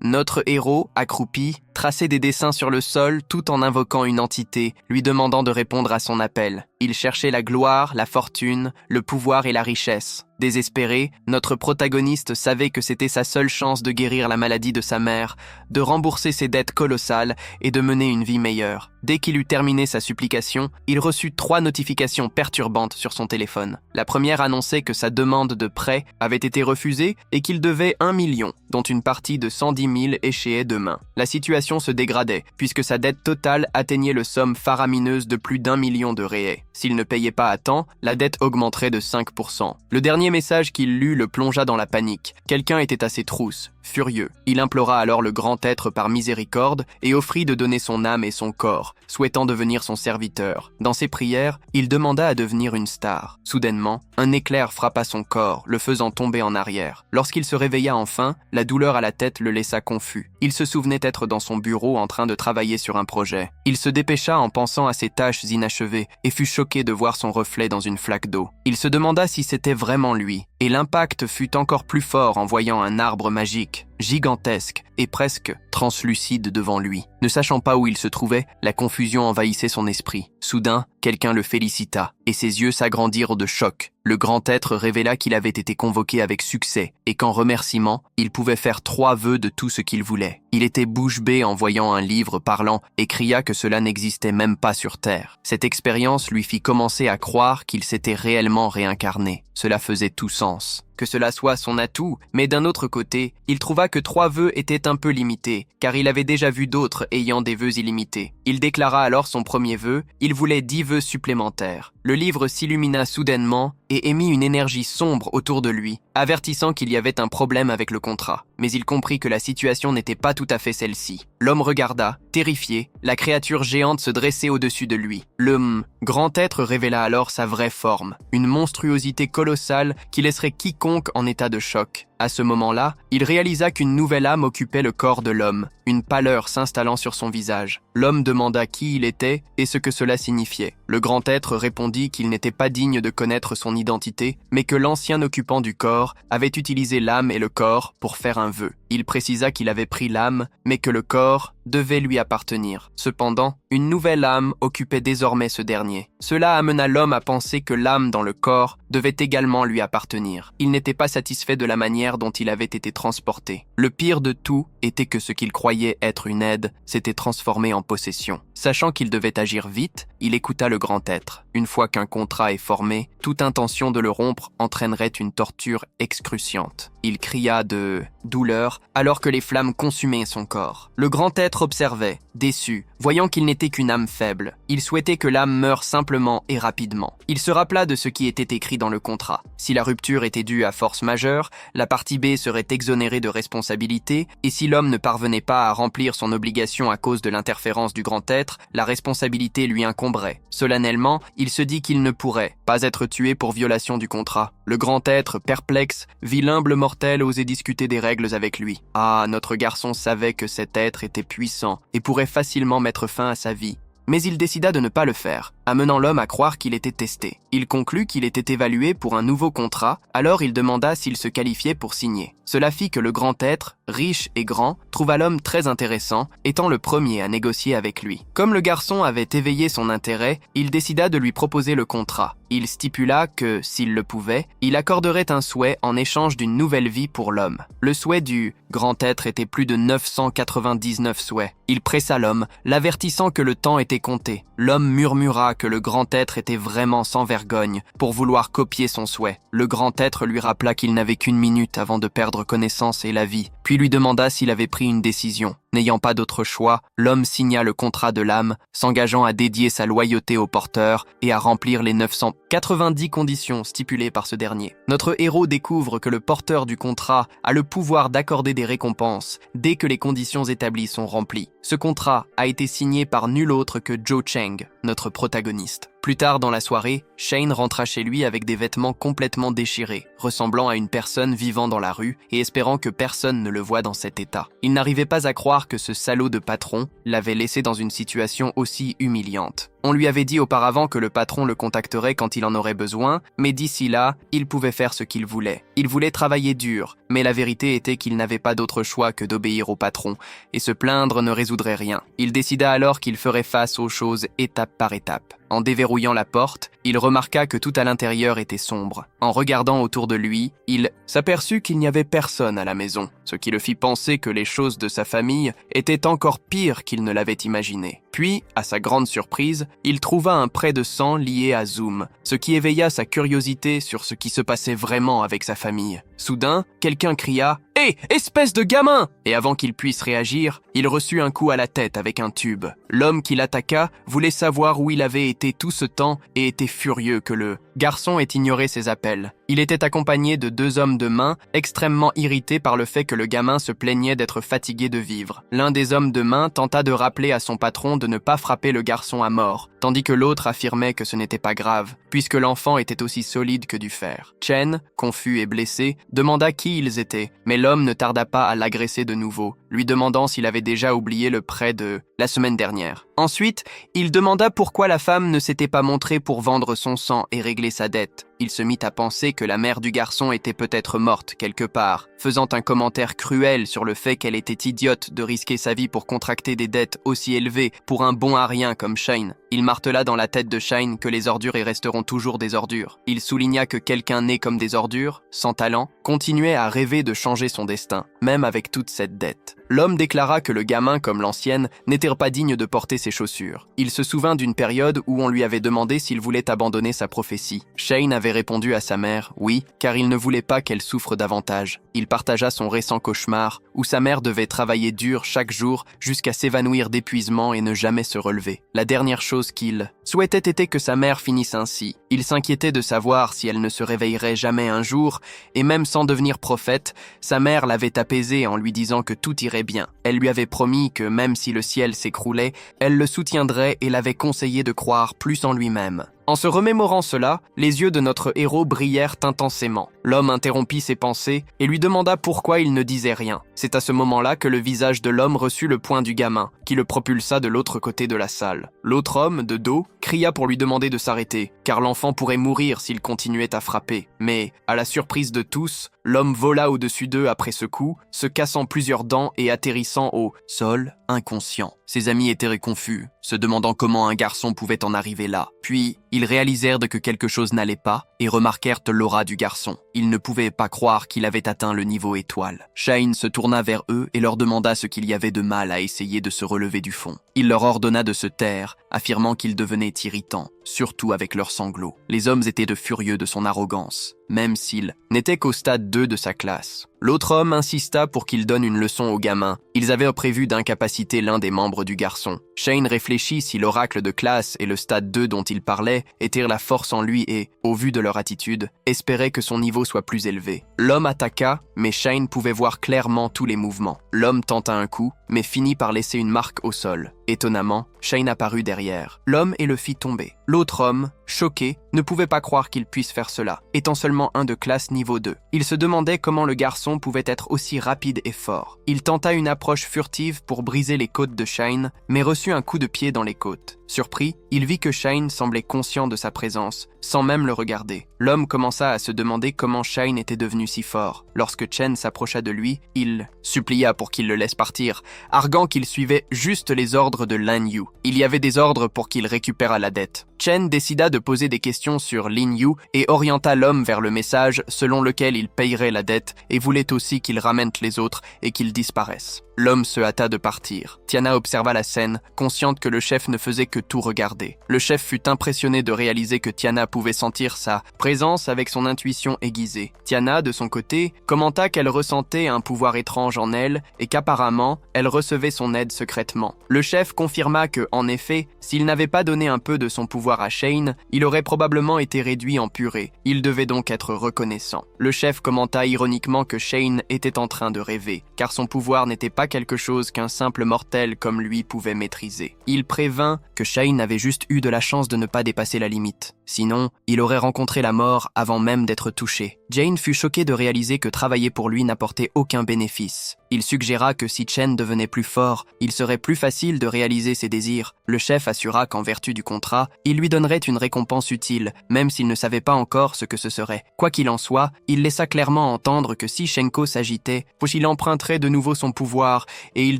Notre héros, accroupi, traçait des dessins sur le sol tout en invoquant une entité, lui demandant de répondre à son appel. Il cherchait la gloire, la fortune, le pouvoir et la richesse. Désespéré, notre protagoniste savait que c'était sa seule chance de guérir la maladie de sa mère, de rembourser ses dettes colossales et de mener une vie meilleure. Dès qu'il eut terminé sa supplication, il reçut 3 notifications perturbantes sur son téléphone. La première annonçait que sa demande de prêt avait été refusée et qu'il devait 1 million, dont une partie de 110 000 échéait demain. La situation se dégradait, puisque sa dette totale atteignait le somme faramineuse de plus d'1 million de réais. S'il ne payait pas à temps, la dette augmenterait de 5%. Le dernier message qu'il lut le plongea dans la panique. Quelqu'un était à ses trousses, furieux. Il implora alors le grand être par miséricorde et offrit de donner son âme et son corps, souhaitant devenir son serviteur. Dans ses prières, il demanda à devenir une star. Soudainement, un éclair frappa son corps, le faisant tomber en arrière. Lorsqu'il se réveilla enfin, la douleur à la tête le laissa confus. Il se souvenait être dans son bureau en train de travailler sur un projet. Il se dépêcha en pensant à ses tâches inachevées et fut choqué de voir son reflet dans une flaque d'eau. Il se demanda si c'était vraiment lui, et l'impact fut encore plus fort en voyant un arbre magique, gigantesque et presque translucide devant lui. Ne sachant pas où il se trouvait, la confusion envahissait son esprit. Soudain, quelqu'un le félicita, et ses yeux s'agrandirent de choc. Le grand être révéla qu'il avait été convoqué avec succès, et qu'en remerciement, il pouvait faire 3 vœux de tout ce qu'il voulait. Il était bouche bée en voyant un livre parlant, et cria que cela n'existait même pas sur Terre. Cette expérience lui fit commencer à croire qu'il s'était réellement réincarné. Cela faisait tout sens. Que cela soit son atout, mais d'un autre côté, il trouva que 3 vœux étaient un peu limités, car il avait déjà vu d'autres ayant des vœux illimités. Il déclara alors son premier vœu, il voulait 10 vœux supplémentaires. Le livre s'illumina soudainement et émit une énergie sombre autour de lui, avertissant qu'il y avait un problème avec le contrat. Mais il comprit que la situation n'était pas tout à fait celle-ci. L'homme regarda, terrifié, la créature géante se dressait au-dessus de lui. Le grand être révéla alors sa vraie forme, une monstruosité colossale qui laisserait quiconque en état de choc. À ce moment-là, il réalisa qu'une nouvelle âme occupait le corps de l'homme, une pâleur s'installant sur son visage. L'homme demanda qui il était et ce que cela signifiait. Le grand être répondit qu'il n'était pas digne de connaître son identité, mais que l'ancien occupant du corps avait utilisé l'âme et le corps pour faire un vœu. Il précisa qu'il avait pris l'âme, mais que le corps devait lui appartenir. Cependant, une nouvelle âme occupait désormais ce dernier. Cela amena l'homme à penser que l'âme dans le corps devait également lui appartenir. Il n'était pas satisfait de la manière dont il avait été transporté. Le pire de tout était que ce qu'il croyait être une aide s'était transformé en possession. Sachant qu'il devait agir vite, il écouta le grand être. Une fois qu'un contrat est formé, toute intention de le rompre entraînerait une torture excruciante. Il cria de douleur alors que les flammes consumaient son corps. Le grand être observait, déçu, voyant qu'il n'était qu'une âme faible. Il souhaitait que l'âme meure simplement et rapidement. Il se rappela de ce qui était écrit dans le contrat. Si la rupture était due à force majeure, la partie B serait exonérée de responsabilité, et si l'homme ne parvenait pas à remplir son obligation à cause de l'interférence du grand être, la responsabilité lui incomberait. Solennellement, il se dit qu'il ne pourrait pas être tué pour violation du contrat. Le grand être, perplexe, vit l'humble mortel oser discuter des règles avec lui. Ah, notre garçon savait que cet être était puissant et pourrait facilement mettre fin à sa vie. Mais il décida de ne pas le faire, amenant l'homme à croire qu'il était testé. Il conclut qu'il était évalué pour un nouveau contrat, alors il demanda s'il se qualifiait pour signer. Cela fit que le grand être, riche et grand, trouva l'homme très intéressant, étant le premier à négocier avec lui. Comme le garçon avait éveillé son intérêt, il décida de lui proposer le contrat. Il stipula que, s'il le pouvait, il accorderait un souhait en échange d'une nouvelle vie pour l'homme. Le souhait du grand être était plus de 999 souhaits. Il pressa l'homme, l'avertissant que le temps était compté. L'homme murmura que le grand être était vraiment sans vergogne pour vouloir copier son souhait. Le grand être lui rappela qu'il n'avait qu'une minute avant de perdre connaissance et la vie, puis lui demanda s'il avait pris une décision. N'ayant pas d'autre choix, l'homme signa le contrat de l'âme, s'engageant à dédier sa loyauté au porteur et à remplir les 990 conditions stipulées par ce dernier. Notre héros découvre que le porteur du contrat a le pouvoir d'accorder des récompenses dès que les conditions établies sont remplies. Ce contrat a été signé par nul autre que Joe Cheng, notre protagoniste. Plus tard dans la soirée, Shane rentra chez lui avec des vêtements complètement déchirés, ressemblant à une personne vivant dans la rue et espérant que personne ne le voie dans cet état. Il n'arrivait pas à croire que ce salaud de patron l'avait laissé dans une situation aussi humiliante. On lui avait dit auparavant que le patron le contacterait quand il en aurait besoin, mais d'ici là, il pouvait faire ce qu'il voulait. Il voulait travailler dur, mais la vérité était qu'il n'avait pas d'autre choix que d'obéir au patron, et se plaindre ne résoudrait rien. Il décida alors qu'il ferait face aux choses étape par étape. En déverrouillant la porte, il remarqua que tout à l'intérieur était sombre. En regardant autour de lui, il s'aperçut qu'il n'y avait personne à la maison, ce qui le fit penser que les choses de sa famille étaient encore pires qu'il ne l'avait imaginé. Puis, à sa grande surprise, il trouva un prêt de sang lié à Zoom, ce qui éveilla sa curiosité sur ce qui se passait vraiment avec sa famille. Soudain, quelqu'un cria « Hé, espèce de gamin !» Et avant qu'il puisse réagir, il reçut un coup à la tête avec un tube. L'homme qui l'attaqua voulait savoir où il avait été tout ce temps et était furieux que le garçon ait ignoré ses appels. Il était accompagné de 2 hommes de main, extrêmement irrités par le fait que le gamin se plaignait d'être fatigué de vivre. L'un des hommes de main tenta de rappeler à son patron de ne pas frapper le garçon à mort, tandis que l'autre affirmait que ce n'était pas grave, puisque l'enfant était aussi solide que du fer. Chen, confus et blessé, demanda qui ils étaient, mais l'homme ne tarda pas à l'agresser de nouveau, lui demandant s'il avait déjà oublié le prêt de la semaine dernière. Ensuite, il demanda pourquoi la femme ne s'était pas montrée pour vendre son sang et régler sa dette. Il se mit à penser que la mère du garçon était peut-être morte quelque part, faisant un commentaire cruel sur le fait qu'elle était idiote de risquer sa vie pour contracter des dettes aussi élevées pour un bon à rien comme Shane. Il martela dans la tête de Shane que les ordures y resteront toujours des ordures. Il souligna que quelqu'un né comme des ordures, sans talent, continuait à rêver de changer son destin, même avec toute cette dette. L'homme déclara que le gamin, comme l'ancienne, n'était pas digne de porter ses chaussures. Il se souvint d'une période où on lui avait demandé s'il voulait abandonner sa prophétie. Shane avait répondu à sa mère « oui », car il ne voulait pas qu'elle souffre davantage. Il partagea son récent cauchemar, où sa mère devait travailler dur chaque jour jusqu'à s'évanouir d'épuisement et ne jamais se relever. La dernière chose qu'il souhaitait était que sa mère finisse ainsi. Il s'inquiétait de savoir si elle ne se réveillerait jamais un jour, et même sans devenir prophète, sa mère l'avait apaisé en lui disant que tout irait bien. Elle lui avait promis que même si le ciel s'écroulait, elle le soutiendrait et l'avait conseillé de croire plus en lui-même. En se remémorant cela, les yeux de notre héros brillèrent intensément. L'homme interrompit ses pensées et lui demanda pourquoi il ne disait rien. C'est à ce moment-là que le visage de l'homme reçut le poing du gamin, qui le propulsa de l'autre côté de la salle. L'autre homme, de dos, cria pour lui demander de s'arrêter, car l'enfant pourrait mourir s'il continuait à frapper. Mais, à la surprise de tous, l'homme vola au-dessus d'eux après ce coup, se cassant plusieurs dents et atterrissant au sol, inconscient. Ses amis étaient confus, se demandant comment un garçon pouvait en arriver là. Puis, ils réalisèrent que quelque chose n'allait pas et remarquèrent l'aura du garçon. Ils ne pouvaient pas croire qu'il avait atteint le niveau étoile. Shane se tourna vers eux et leur demanda ce qu'il y avait de mal à essayer de se relever du fond. Il leur ordonna de se taire, affirmant qu'ils devenaient irritants, surtout avec leurs sanglots. Les hommes étaient furieux de son arrogance, même s'il n'était qu'au stade 2 de sa classe. L'autre homme insista pour qu'il donne une leçon au gamin. Ils avaient prévu d'incapaciter l'un des membres du garçon. Shane réfléchit si l'oracle de classe et le stade 2 dont il parlait étaient la force en lui et, au vu de leur attitude, espérait que son niveau soit plus élevé. L'homme attaqua, mais Shane pouvait voir clairement tous les mouvements. L'homme tenta un coup, mais finit par laisser une marque au sol. Étonnamment, Shane apparut derrière l'homme et le fit tomber. L'autre homme, choqué, ne pouvait pas croire qu'il puisse faire cela, étant seulement un de classe niveau 2. Il se demandait comment le garçon pouvait être aussi rapide et fort. Il tenta une approche furtive pour briser les côtes de Shane, mais reçut un coup de pied dans les côtes. Surpris, il vit que Shane semblait conscient de sa présence, sans même le regarder. L'homme commença à se demander comment Shane était devenu si fort. Lorsque Chen s'approcha de lui, il supplia pour qu'il le laisse partir, arguant qu'il suivait juste les ordres de Lan Yu. Il y avait des ordres pour qu'il récupérât la dette. Chen décida de poser des questions sur Lin Yu et orienta l'homme vers le message selon lequel il payerait la dette et voulait aussi qu'il ramène les autres et qu'ils disparaissent. L'homme se hâta de partir. Tiana observa la scène, consciente que le chef ne faisait que tout regarder. Le chef fut impressionné de réaliser que Tiana pouvait sentir sa présence avec son intuition aiguisée. Tiana, de son côté, commenta qu'elle ressentait un pouvoir étrange en elle et qu'apparemment, elle recevait son aide secrètement. Le chef confirma que, en effet, s'il n'avait pas donné un peu de son pouvoir à Shane, il aurait probablement été réduit en purée. Il devait donc être reconnaissant. Le chef commenta ironiquement que Shane était en train de rêver, car son pouvoir n'était pas quelque chose qu'un simple mortel comme lui pouvait maîtriser. Il prévint que Shane avait juste eu de la chance de ne pas dépasser la limite. Sinon, il aurait rencontré la mort avant même d'être touché. Jane fut choquée de réaliser que travailler pour lui n'apportait aucun bénéfice. Il suggéra que si Chen devenait plus fort, il serait plus facile de réaliser ses désirs. Le chef assura qu'en vertu du contrat, il lui donnerait une récompense utile, même s'il ne savait pas encore ce que ce serait. Quoi qu'il en soit, il laissa clairement entendre que si Shenko s'agitait, il emprunterait de nouveau son pouvoir et il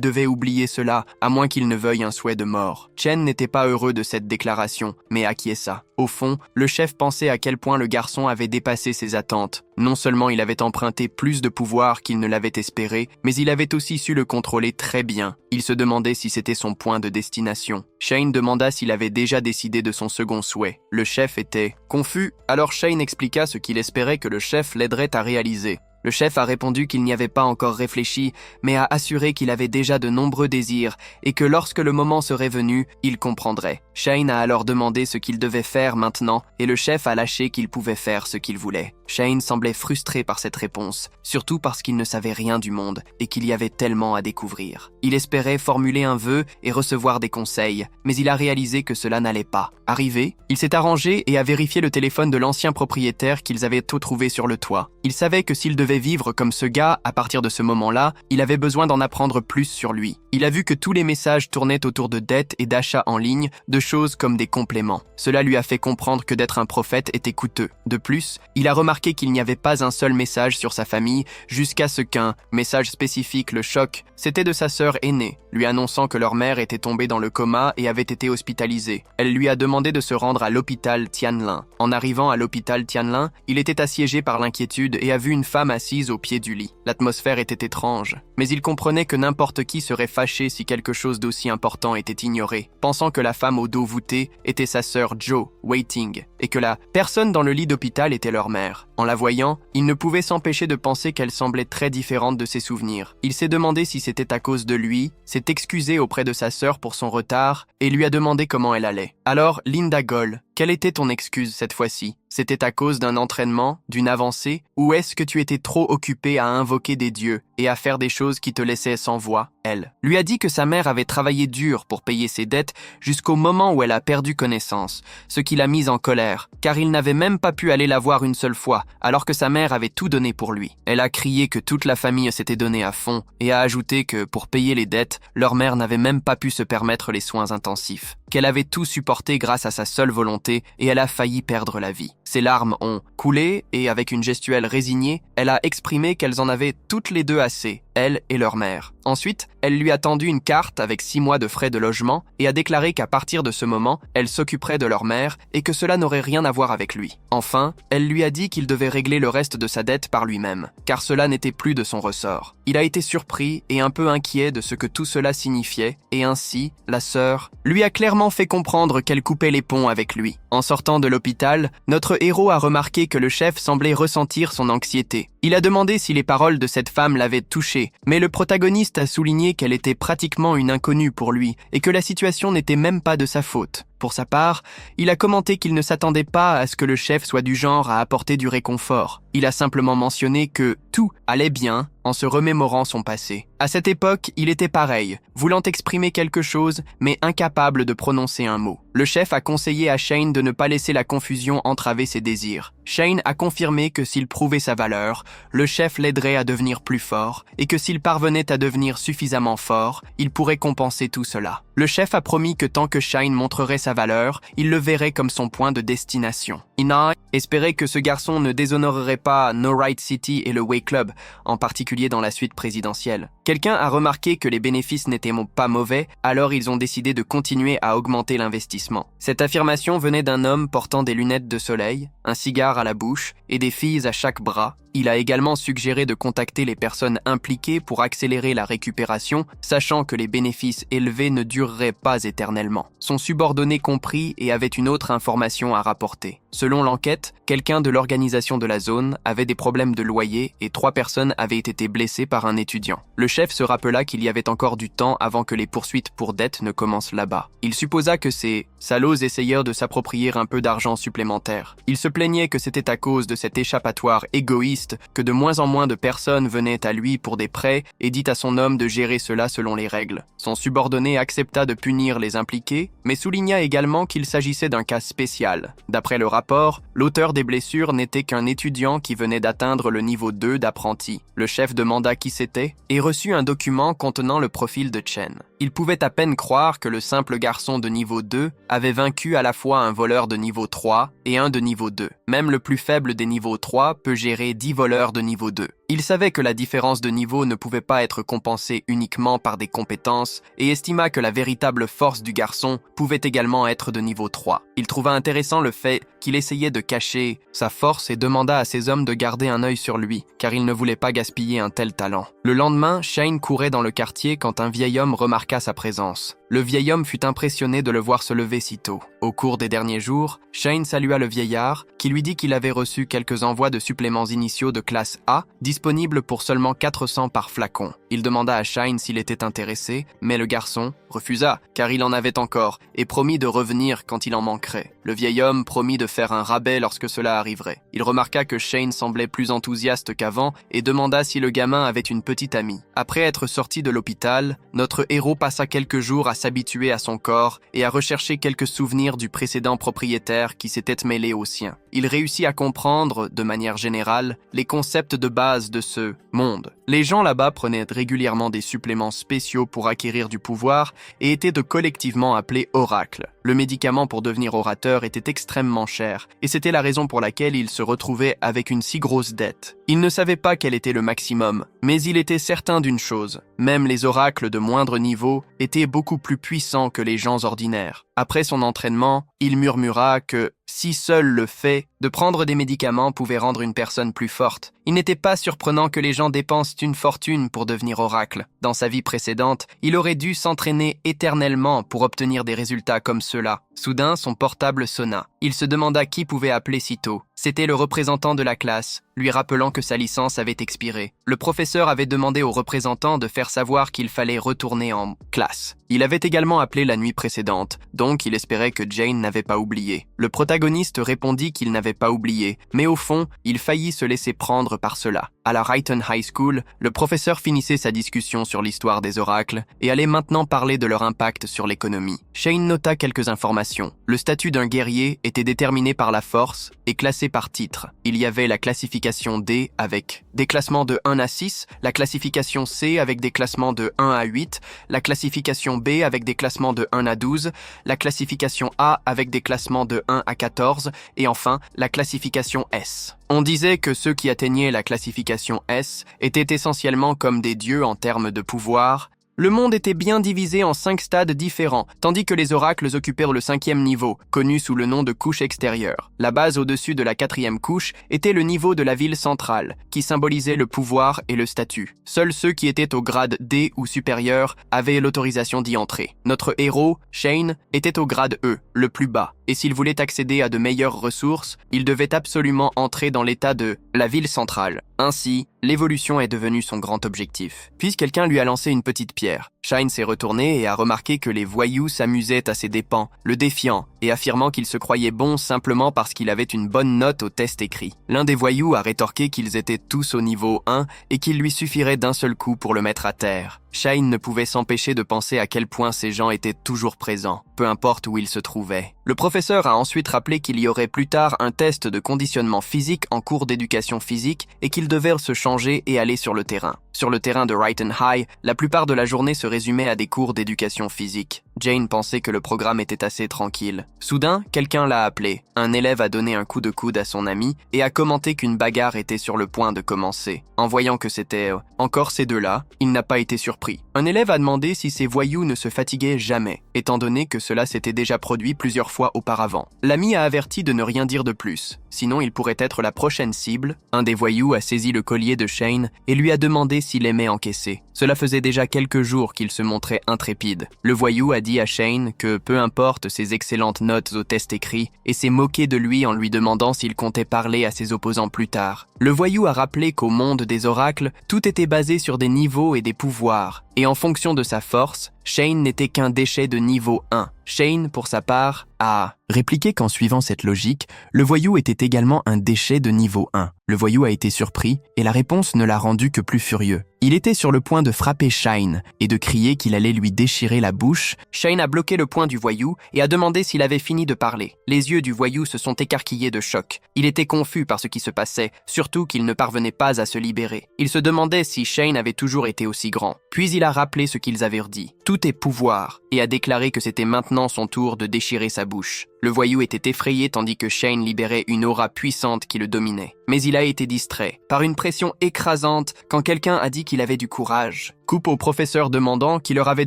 devait oublier cela, à moins qu'il ne veuille un souhait de mort. Chen n'était pas heureux de cette déclaration, mais acquiesça. Au fond, le chef pensait à quel point le garçon avait dépassé ses attentes. Non seulement il avait emprunté plus de pouvoir qu'il ne l'avait espéré, mais il avait aussi su le contrôler très bien. Il se demandait si c'était son point de destination. Shane demanda s'il avait déjà décidé de son second souhait. Le chef était confus, alors Shane expliqua ce qu'il espérait que le chef l'aiderait à réaliser. Le chef a répondu qu'il n'y avait pas encore réfléchi, mais a assuré qu'il avait déjà de nombreux désirs et que lorsque le moment serait venu, il comprendrait. Shane a alors demandé ce qu'il devait faire maintenant et le chef a lâché qu'il pouvait faire ce qu'il voulait. Shane semblait frustré par cette réponse, surtout parce qu'il ne savait rien du monde et qu'il y avait tellement à découvrir. Il espérait formuler un vœu et recevoir des conseils, mais il a réalisé que cela n'allait pas. Arrivé, il s'est arrangé et a vérifié le téléphone de l'ancien propriétaire qu'ils avaient tout trouvé sur le toit. Il savait que s'il devait vivre comme ce gars, à partir de ce moment-là, il avait besoin d'en apprendre plus sur lui. Il a vu que tous les messages tournaient autour de dettes et d'achats en ligne, de choses comme des compléments. Cela lui a fait comprendre que d'être un prophète était coûteux. De plus, il a remarqué qu'il n'y avait pas un seul message sur sa famille, jusqu'à ce qu'un message spécifique le choque. C'était de sa sœur aînée, lui annonçant que leur mère était tombée dans le coma et avait été hospitalisée. Elle lui a demandé de se rendre à l'hôpital Tianlin. En arrivant à l'hôpital Tianlin, il était assiégé par l'inquiétude et a vu une femme assise au pied du lit. L'atmosphère était étrange, mais il comprenait que n'importe qui serait fâché si quelque chose d'aussi important était ignoré, pensant que la femme au dos voûté était sa sœur Jo, Waiting, et que la personne dans le lit d'hôpital était leur mère. En la voyant, il ne pouvait s'empêcher de penser qu'elle semblait très différente de ses souvenirs. Il s'est demandé si c'était à cause de lui, s'est excusé auprès de sa sœur pour son retard et lui a demandé comment elle allait. Alors, Linda Goll, quelle était ton excuse cette fois-ci? C'était à cause d'un entraînement, d'une avancée, ou est-ce que tu étais trop occupé à invoquer des dieux et à faire des choses qui te laissaient sans voix? Elle lui a dit que sa mère avait travaillé dur pour payer ses dettes jusqu'au moment où elle a perdu connaissance, ce qui l'a mise en colère, car il n'avait même pas pu aller la voir une seule fois, alors que sa mère avait tout donné pour lui. Elle a crié que toute la famille s'était donnée à fond et a ajouté que, pour payer les dettes, leur mère n'avait même pas pu se permettre les soins intensifs, qu'elle avait tout supporté grâce à sa seule volonté et elle a failli perdre la vie. Ses larmes ont coulé et avec une gestuelle résignée, elle a exprimé qu'elles en avaient toutes les deux assez, elle et leur mère. Ensuite, elle lui a tendu une carte avec 6 mois de frais de logement et a déclaré qu'à partir de ce moment, elle s'occuperait de leur mère et que cela n'aurait rien à voir avec lui. Enfin, elle lui a dit qu'il devait régler le reste de sa dette par lui-même, car cela n'était plus de son ressort. Il a été surpris et un peu inquiet de ce que tout cela signifiait, et ainsi, la sœur lui a clairement fait comprendre qu'elle coupait les ponts avec lui. En sortant de l'hôpital, notre héros a remarqué que le chef semblait ressentir son anxiété. Il a demandé si les paroles de cette femme l'avaient touché, mais le protagoniste a souligné qu'elle était pratiquement une inconnue pour lui et que la situation n'était même pas de sa faute. Pour sa part, il a commenté qu'il ne s'attendait pas à ce que le chef soit du genre à apporter du réconfort. Il a simplement mentionné que tout allait bien en se remémorant son passé. À cette époque, il était pareil, voulant exprimer quelque chose, mais incapable de prononcer un mot. Le chef a conseillé à Shane de ne pas laisser la confusion entraver ses désirs. Shane a confirmé que s'il prouvait sa valeur, le chef l'aiderait à devenir plus fort, et que s'il parvenait à devenir suffisamment fort, il pourrait compenser tout cela. Le chef a promis que tant que Shane montrerait sa valeur, il le verrait comme son point de destination. Ina espérait que ce garçon ne déshonorerait pas No Right City et le Way Club, en particulier dans la suite présidentielle. Quelqu'un a remarqué que les bénéfices n'étaient pas mauvais, alors ils ont décidé de continuer à augmenter l'investissement. Cette affirmation venait d'un homme portant des lunettes de soleil, un cigare à la bouche et des filles à chaque bras. Il a également suggéré de contacter les personnes impliquées pour accélérer la récupération, sachant que les bénéfices élevés ne dureraient pas éternellement. Son subordonné comprit et avait une autre information à rapporter. Selon l'enquête, quelqu'un de l'organisation de la zone avait des problèmes de loyer et 3 personnes avaient été blessées par un étudiant. Le chef se rappela qu'il y avait encore du temps avant que les poursuites pour dette ne commencent là-bas. Il supposa que ces salauds essayèrent de s'approprier un peu d'argent supplémentaire. Il se plaignait que c'était à cause de cet échappatoire égoïste triste que de moins en moins de personnes venaient à lui pour des prêts et dit à son homme de gérer cela selon les règles. Son subordonné accepta de punir les impliqués, mais souligna également qu'il s'agissait d'un cas spécial. D'après le rapport, l'auteur des blessures n'était qu'un étudiant qui venait d'atteindre le niveau 2 d'apprenti. Le chef demanda qui c'était et reçut un document contenant le profil de Chen. Il pouvait à peine croire que le simple garçon de niveau 2 avait vaincu à la fois un voleur de niveau 3 et un de niveau 2. Même le plus faible des niveaux 3 peut gérer 10 voleurs de niveau 2. Il savait que la différence de niveau ne pouvait pas être compensée uniquement par des compétences et estima que la véritable force du garçon pouvait également être de niveau 3. Il trouva intéressant le fait qu'il essayait de cacher sa force et demanda à ses hommes de garder un œil sur lui, car il ne voulait pas gaspiller un tel talent. Le lendemain, Shane courait dans le quartier quand un vieil homme remarqua sa présence. Le vieil homme fut impressionné de le voir se lever si tôt. Au cours des derniers jours, Shane salua le vieillard, qui lui dit qu'il avait reçu quelques envois de suppléments initiaux de classe A, disponibles pour seulement 400 par flacon. Il demanda à Shane s'il était intéressé, mais le garçon refusa, car il en avait encore, et promit de revenir quand il en manquerait. Le vieil homme promit de faire un rabais lorsque cela arriverait. Il remarqua que Shane semblait plus enthousiaste qu'avant et demanda si le gamin avait une petite amie. Après être sorti de l'hôpital, notre héros passa quelques jours à s'habituer à son corps et à rechercher quelques souvenirs du précédent propriétaire qui s'était mêlé au sien. Il réussit à comprendre, de manière générale, les concepts de base de ce monde. Les gens là-bas prenaient régulièrement des suppléments spéciaux pour acquérir du pouvoir et étaient collectivement appelés oracles. Le médicament pour devenir orateur était extrêmement cher et c'était la raison pour laquelle il se retrouvait avec une si grosse dette. Il ne savait pas quel était le maximum, mais il était certain d'une chose, même les oracles de moindre niveau étaient beaucoup plus puissants que les gens ordinaires. Après son entraînement, il murmura que si seul le fait de prendre des médicaments pouvait rendre une personne plus forte, il n'était pas surprenant que les gens dépensent une fortune pour devenir oracle. Dans sa vie précédente, il aurait dû s'entraîner éternellement pour obtenir des résultats comme ceux-là. Soudain, son portable sonna. Il se demanda qui pouvait appeler si tôt. C'était le représentant de la classe, lui rappelant que sa licence avait expiré. Le professeur avait demandé au représentant de faire savoir qu'il fallait retourner en classe. Il avait également appelé la nuit précédente, donc il espérait que Jane n'avait pas oublié. Le protagoniste répondit qu'il n'avait pas oublié, mais au fond, il faillit se laisser prendre par cela. À la Rhyton High School, le professeur finissait sa discussion sur l'histoire des oracles et allait maintenant parler de leur impact sur l'économie. Shane nota quelques informations. Le statut d'un guerrier était déterminé par la force et classé par titre. Il y avait la classification D avec des classements de 1 à 6, la classification C avec des classements de 1 à 8, la classification B avec des classements de 1 à 12, la classification A avec des classements de 1 à 14 et enfin la classification S. On disait que ceux qui atteignaient la classification S étaient essentiellement comme des dieux en termes de pouvoir. Le monde était bien divisé en 5 stades différents, tandis que les oracles occupèrent le 5e niveau, connu sous le nom de couche extérieure. La base au-dessus de la 4e couche était le niveau de la ville centrale, qui symbolisait le pouvoir et le statut. Seuls ceux qui étaient au grade D ou supérieur avaient l'autorisation d'y entrer. Notre héros, Shane, était au grade E, le plus bas, et s'il voulait accéder à de meilleures ressources, il devait absolument entrer dans l'état de la ville centrale. Ainsi, l'évolution est devenue son grand objectif. Puis quelqu'un lui a lancé une petite pierre. Shane s'est retourné et a remarqué que les voyous s'amusaient à ses dépens, le défiant et affirmant qu'il se croyait bon simplement parce qu'il avait une bonne note au test écrit. L'un des voyous a rétorqué qu'ils étaient tous au niveau 1 et qu'il lui suffirait d'un seul coup pour le mettre à terre. Shane ne pouvait s'empêcher de penser à quel point ces gens étaient toujours présents, peu importe où ils se trouvaient. Le professeur a ensuite rappelé qu'il y aurait plus tard un test de conditionnement physique en cours d'éducation physique et qu'ils devaient se changer et aller sur le terrain. Sur le terrain de Rhyton High, la plupart de la journée se résumait à des cours d'éducation physique. Jane pensait que le programme était assez tranquille. Soudain, quelqu'un l'a appelé. Un élève a donné un coup de coude à son ami et a commenté qu'une bagarre était sur le point de commencer. En voyant que c'était encore ces deux-là, il n'a pas été surpris. Un élève a demandé si ces voyous ne se fatiguaient jamais, étant donné que cela s'était déjà produit plusieurs fois auparavant. L'ami a averti de ne rien dire de plus, sinon il pourrait être la prochaine cible. Un des voyous a saisi le collier de Shane et lui a demandé s'il aimait encaisser. Cela faisait déjà quelques jours qu'il se montrait intrépide. Le voyou a dit à Shane que peu importe ses excellentes notes au test écrit et s'est moqué de lui en lui demandant s'il comptait parler à ses opposants plus tard. Le voyou a rappelé qu'au monde des oracles, tout était basé sur des niveaux et des pouvoirs, Et en fonction de sa force, Shane n'était qu'un déchet de niveau 1. Shane, pour sa part, a répliqué qu'en suivant cette logique, le voyou était également un déchet de niveau 1. Le voyou a été surpris et la réponse ne l'a rendu que plus furieux. Il était sur le point de frapper Shane et de crier qu'il allait lui déchirer la bouche. Shane a bloqué le poing du voyou et a demandé s'il avait fini de parler. Les yeux du voyou se sont écarquillés de choc. Il était confus par ce qui se passait, surtout qu'il ne parvenait pas à se libérer. Il se demandait si Shane avait toujours été aussi grand. Puis il a rappelé ce qu'ils avaient dit. Tout est pouvoir, et a déclaré que c'était maintenant son tour de déchirer sa bouche. Le voyou était effrayé tandis que Shane libérait une aura puissante qui le dominait. Mais il a été distrait par une pression écrasante quand quelqu'un a dit qu'il avait du courage. Coupe au professeur demandant qui leur avait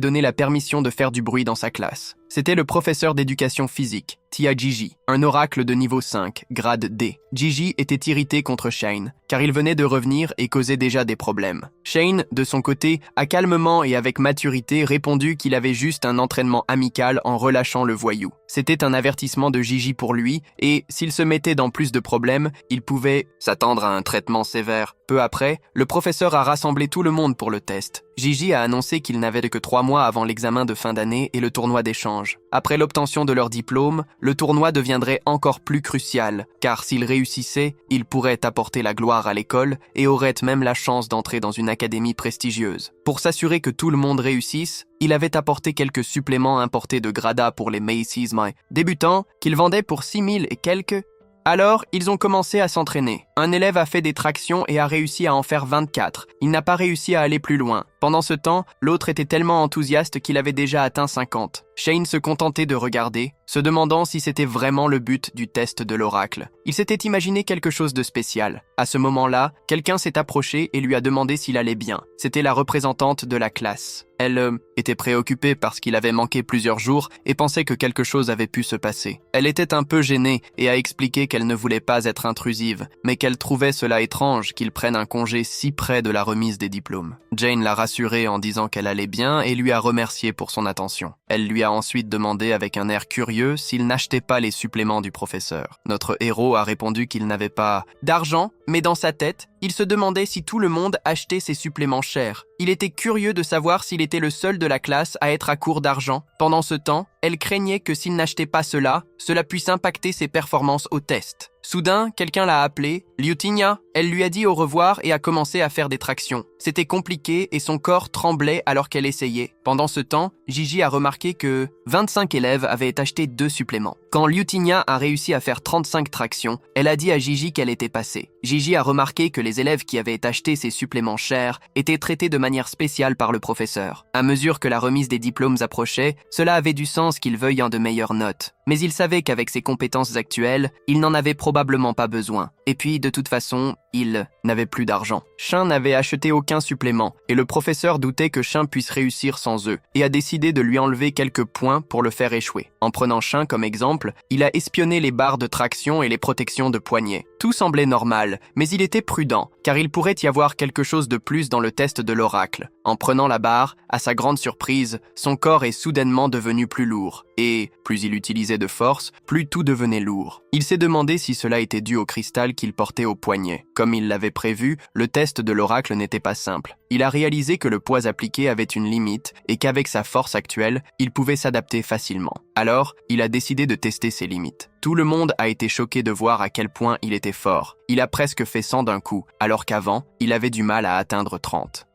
donné la permission de faire du bruit dans sa classe. C'était le professeur d'éducation physique, Tia Gigi, un oracle de niveau 5, grade D. Gigi était irrité contre Shane, car il venait de revenir et causait déjà des problèmes. Shane, de son côté, a calmement et avec maturité répondu qu'il avait juste un entraînement amical en relâchant le voyou. C'était un avertissement de Gigi pour lui, et s'il se mettait dans plus de problèmes, il pouvait s'attendre à un traitement sévère. Peu après, le professeur a rassemblé tout le monde pour le test. Gigi a annoncé qu'il n'avait que 3 mois avant l'examen de fin d'année et le tournoi d'échange. Après l'obtention de leur diplôme, le tournoi deviendrait encore plus crucial, car s'ils réussissaient, ils pourraient apporter la gloire à l'école et auraient même la chance d'entrer dans une académie prestigieuse. Pour s'assurer que tout le monde réussisse, il avait apporté quelques suppléments importés de Grada pour les Macy's My débutants, qu'ils vendaient pour 6 000 et quelques. Alors, ils ont commencé à s'entraîner. Un élève a fait des tractions et a réussi à en faire 24. Il n'a pas réussi à aller plus loin. Pendant ce temps, l'autre était tellement enthousiaste qu'il avait déjà atteint 50. Shane se contentait de regarder, se demandant si c'était vraiment le but du test de l'oracle. Il s'était imaginé quelque chose de spécial. À ce moment-là, quelqu'un s'est approché et lui a demandé s'il allait bien. C'était la représentante de la classe. Elle était préoccupée parce qu'il avait manqué plusieurs jours et pensait que quelque chose avait pu se passer. Elle était un peu gênée et a expliqué qu'elle ne voulait pas être intrusive, mais qu'elle trouvait cela étrange qu'il prenne un congé si près de la remise des diplômes. Jane l'a rassurée en disant qu'elle allait bien et lui a remercié pour son attention. Elle lui a ensuite demandé avec un air curieux s'il n'achetait pas les suppléments du professeur. Notre héros a répondu qu'il n'avait pas d'argent, mais dans sa tête, il se demandait si tout le monde achetait ces suppléments chers. Il était curieux de savoir s'il était le seul de la classe à être à court d'argent. Pendant ce temps, elle craignait que s'il n'achetait pas cela puisse impacter ses performances au test. Soudain, quelqu'un l'a appelée, Liutinia. Elle lui a dit au revoir et a commencé à faire des tractions. C'était compliqué et son corps tremblait alors qu'elle essayait. Pendant ce temps, Gigi a remarqué que 25 élèves avaient acheté 2 suppléments. Quand Liutinia a réussi à faire 35 tractions, elle a dit à Gigi qu'elle était passée. Gigi a remarqué que les élèves qui avaient acheté ces suppléments chers étaient traités de manière spéciale par le professeur. À mesure que la remise des diplômes approchait, cela avait du sens qu'il veuille de meilleures notes. Mais il savait qu'avec ses compétences actuelles, il n'en avait probablement pas besoin. Et puis, de toute façon, il n'avait plus d'argent. Shane n'avait acheté aucun supplément, et le professeur doutait que Shane puisse réussir sans eux, et a décidé de lui enlever quelques points pour le faire échouer. En prenant Shane comme exemple, il a espionné les barres de traction et les protections de poignet. Tout semblait normal, mais il était prudent, car il pourrait y avoir quelque chose de plus dans le test de l'oracle. En prenant la barre, à sa grande surprise, son corps est soudainement devenu plus lourd, et plus il utilisait de force, plus tout devenait lourd. Il s'est demandé si cela était dû au cristal qu'il portait au poignet. Comme il l'avait prévu, le test de l'oracle n'était pas simple. Il a réalisé que le poids appliqué avait une limite et qu'avec sa force actuelle, il pouvait s'adapter facilement. Alors, il a décidé de tester ses limites. Tout le monde a été choqué de voir à quel point il était fort. Il a presque fait 100 d'un coup, alors qu'avant, il avait du mal à atteindre 30.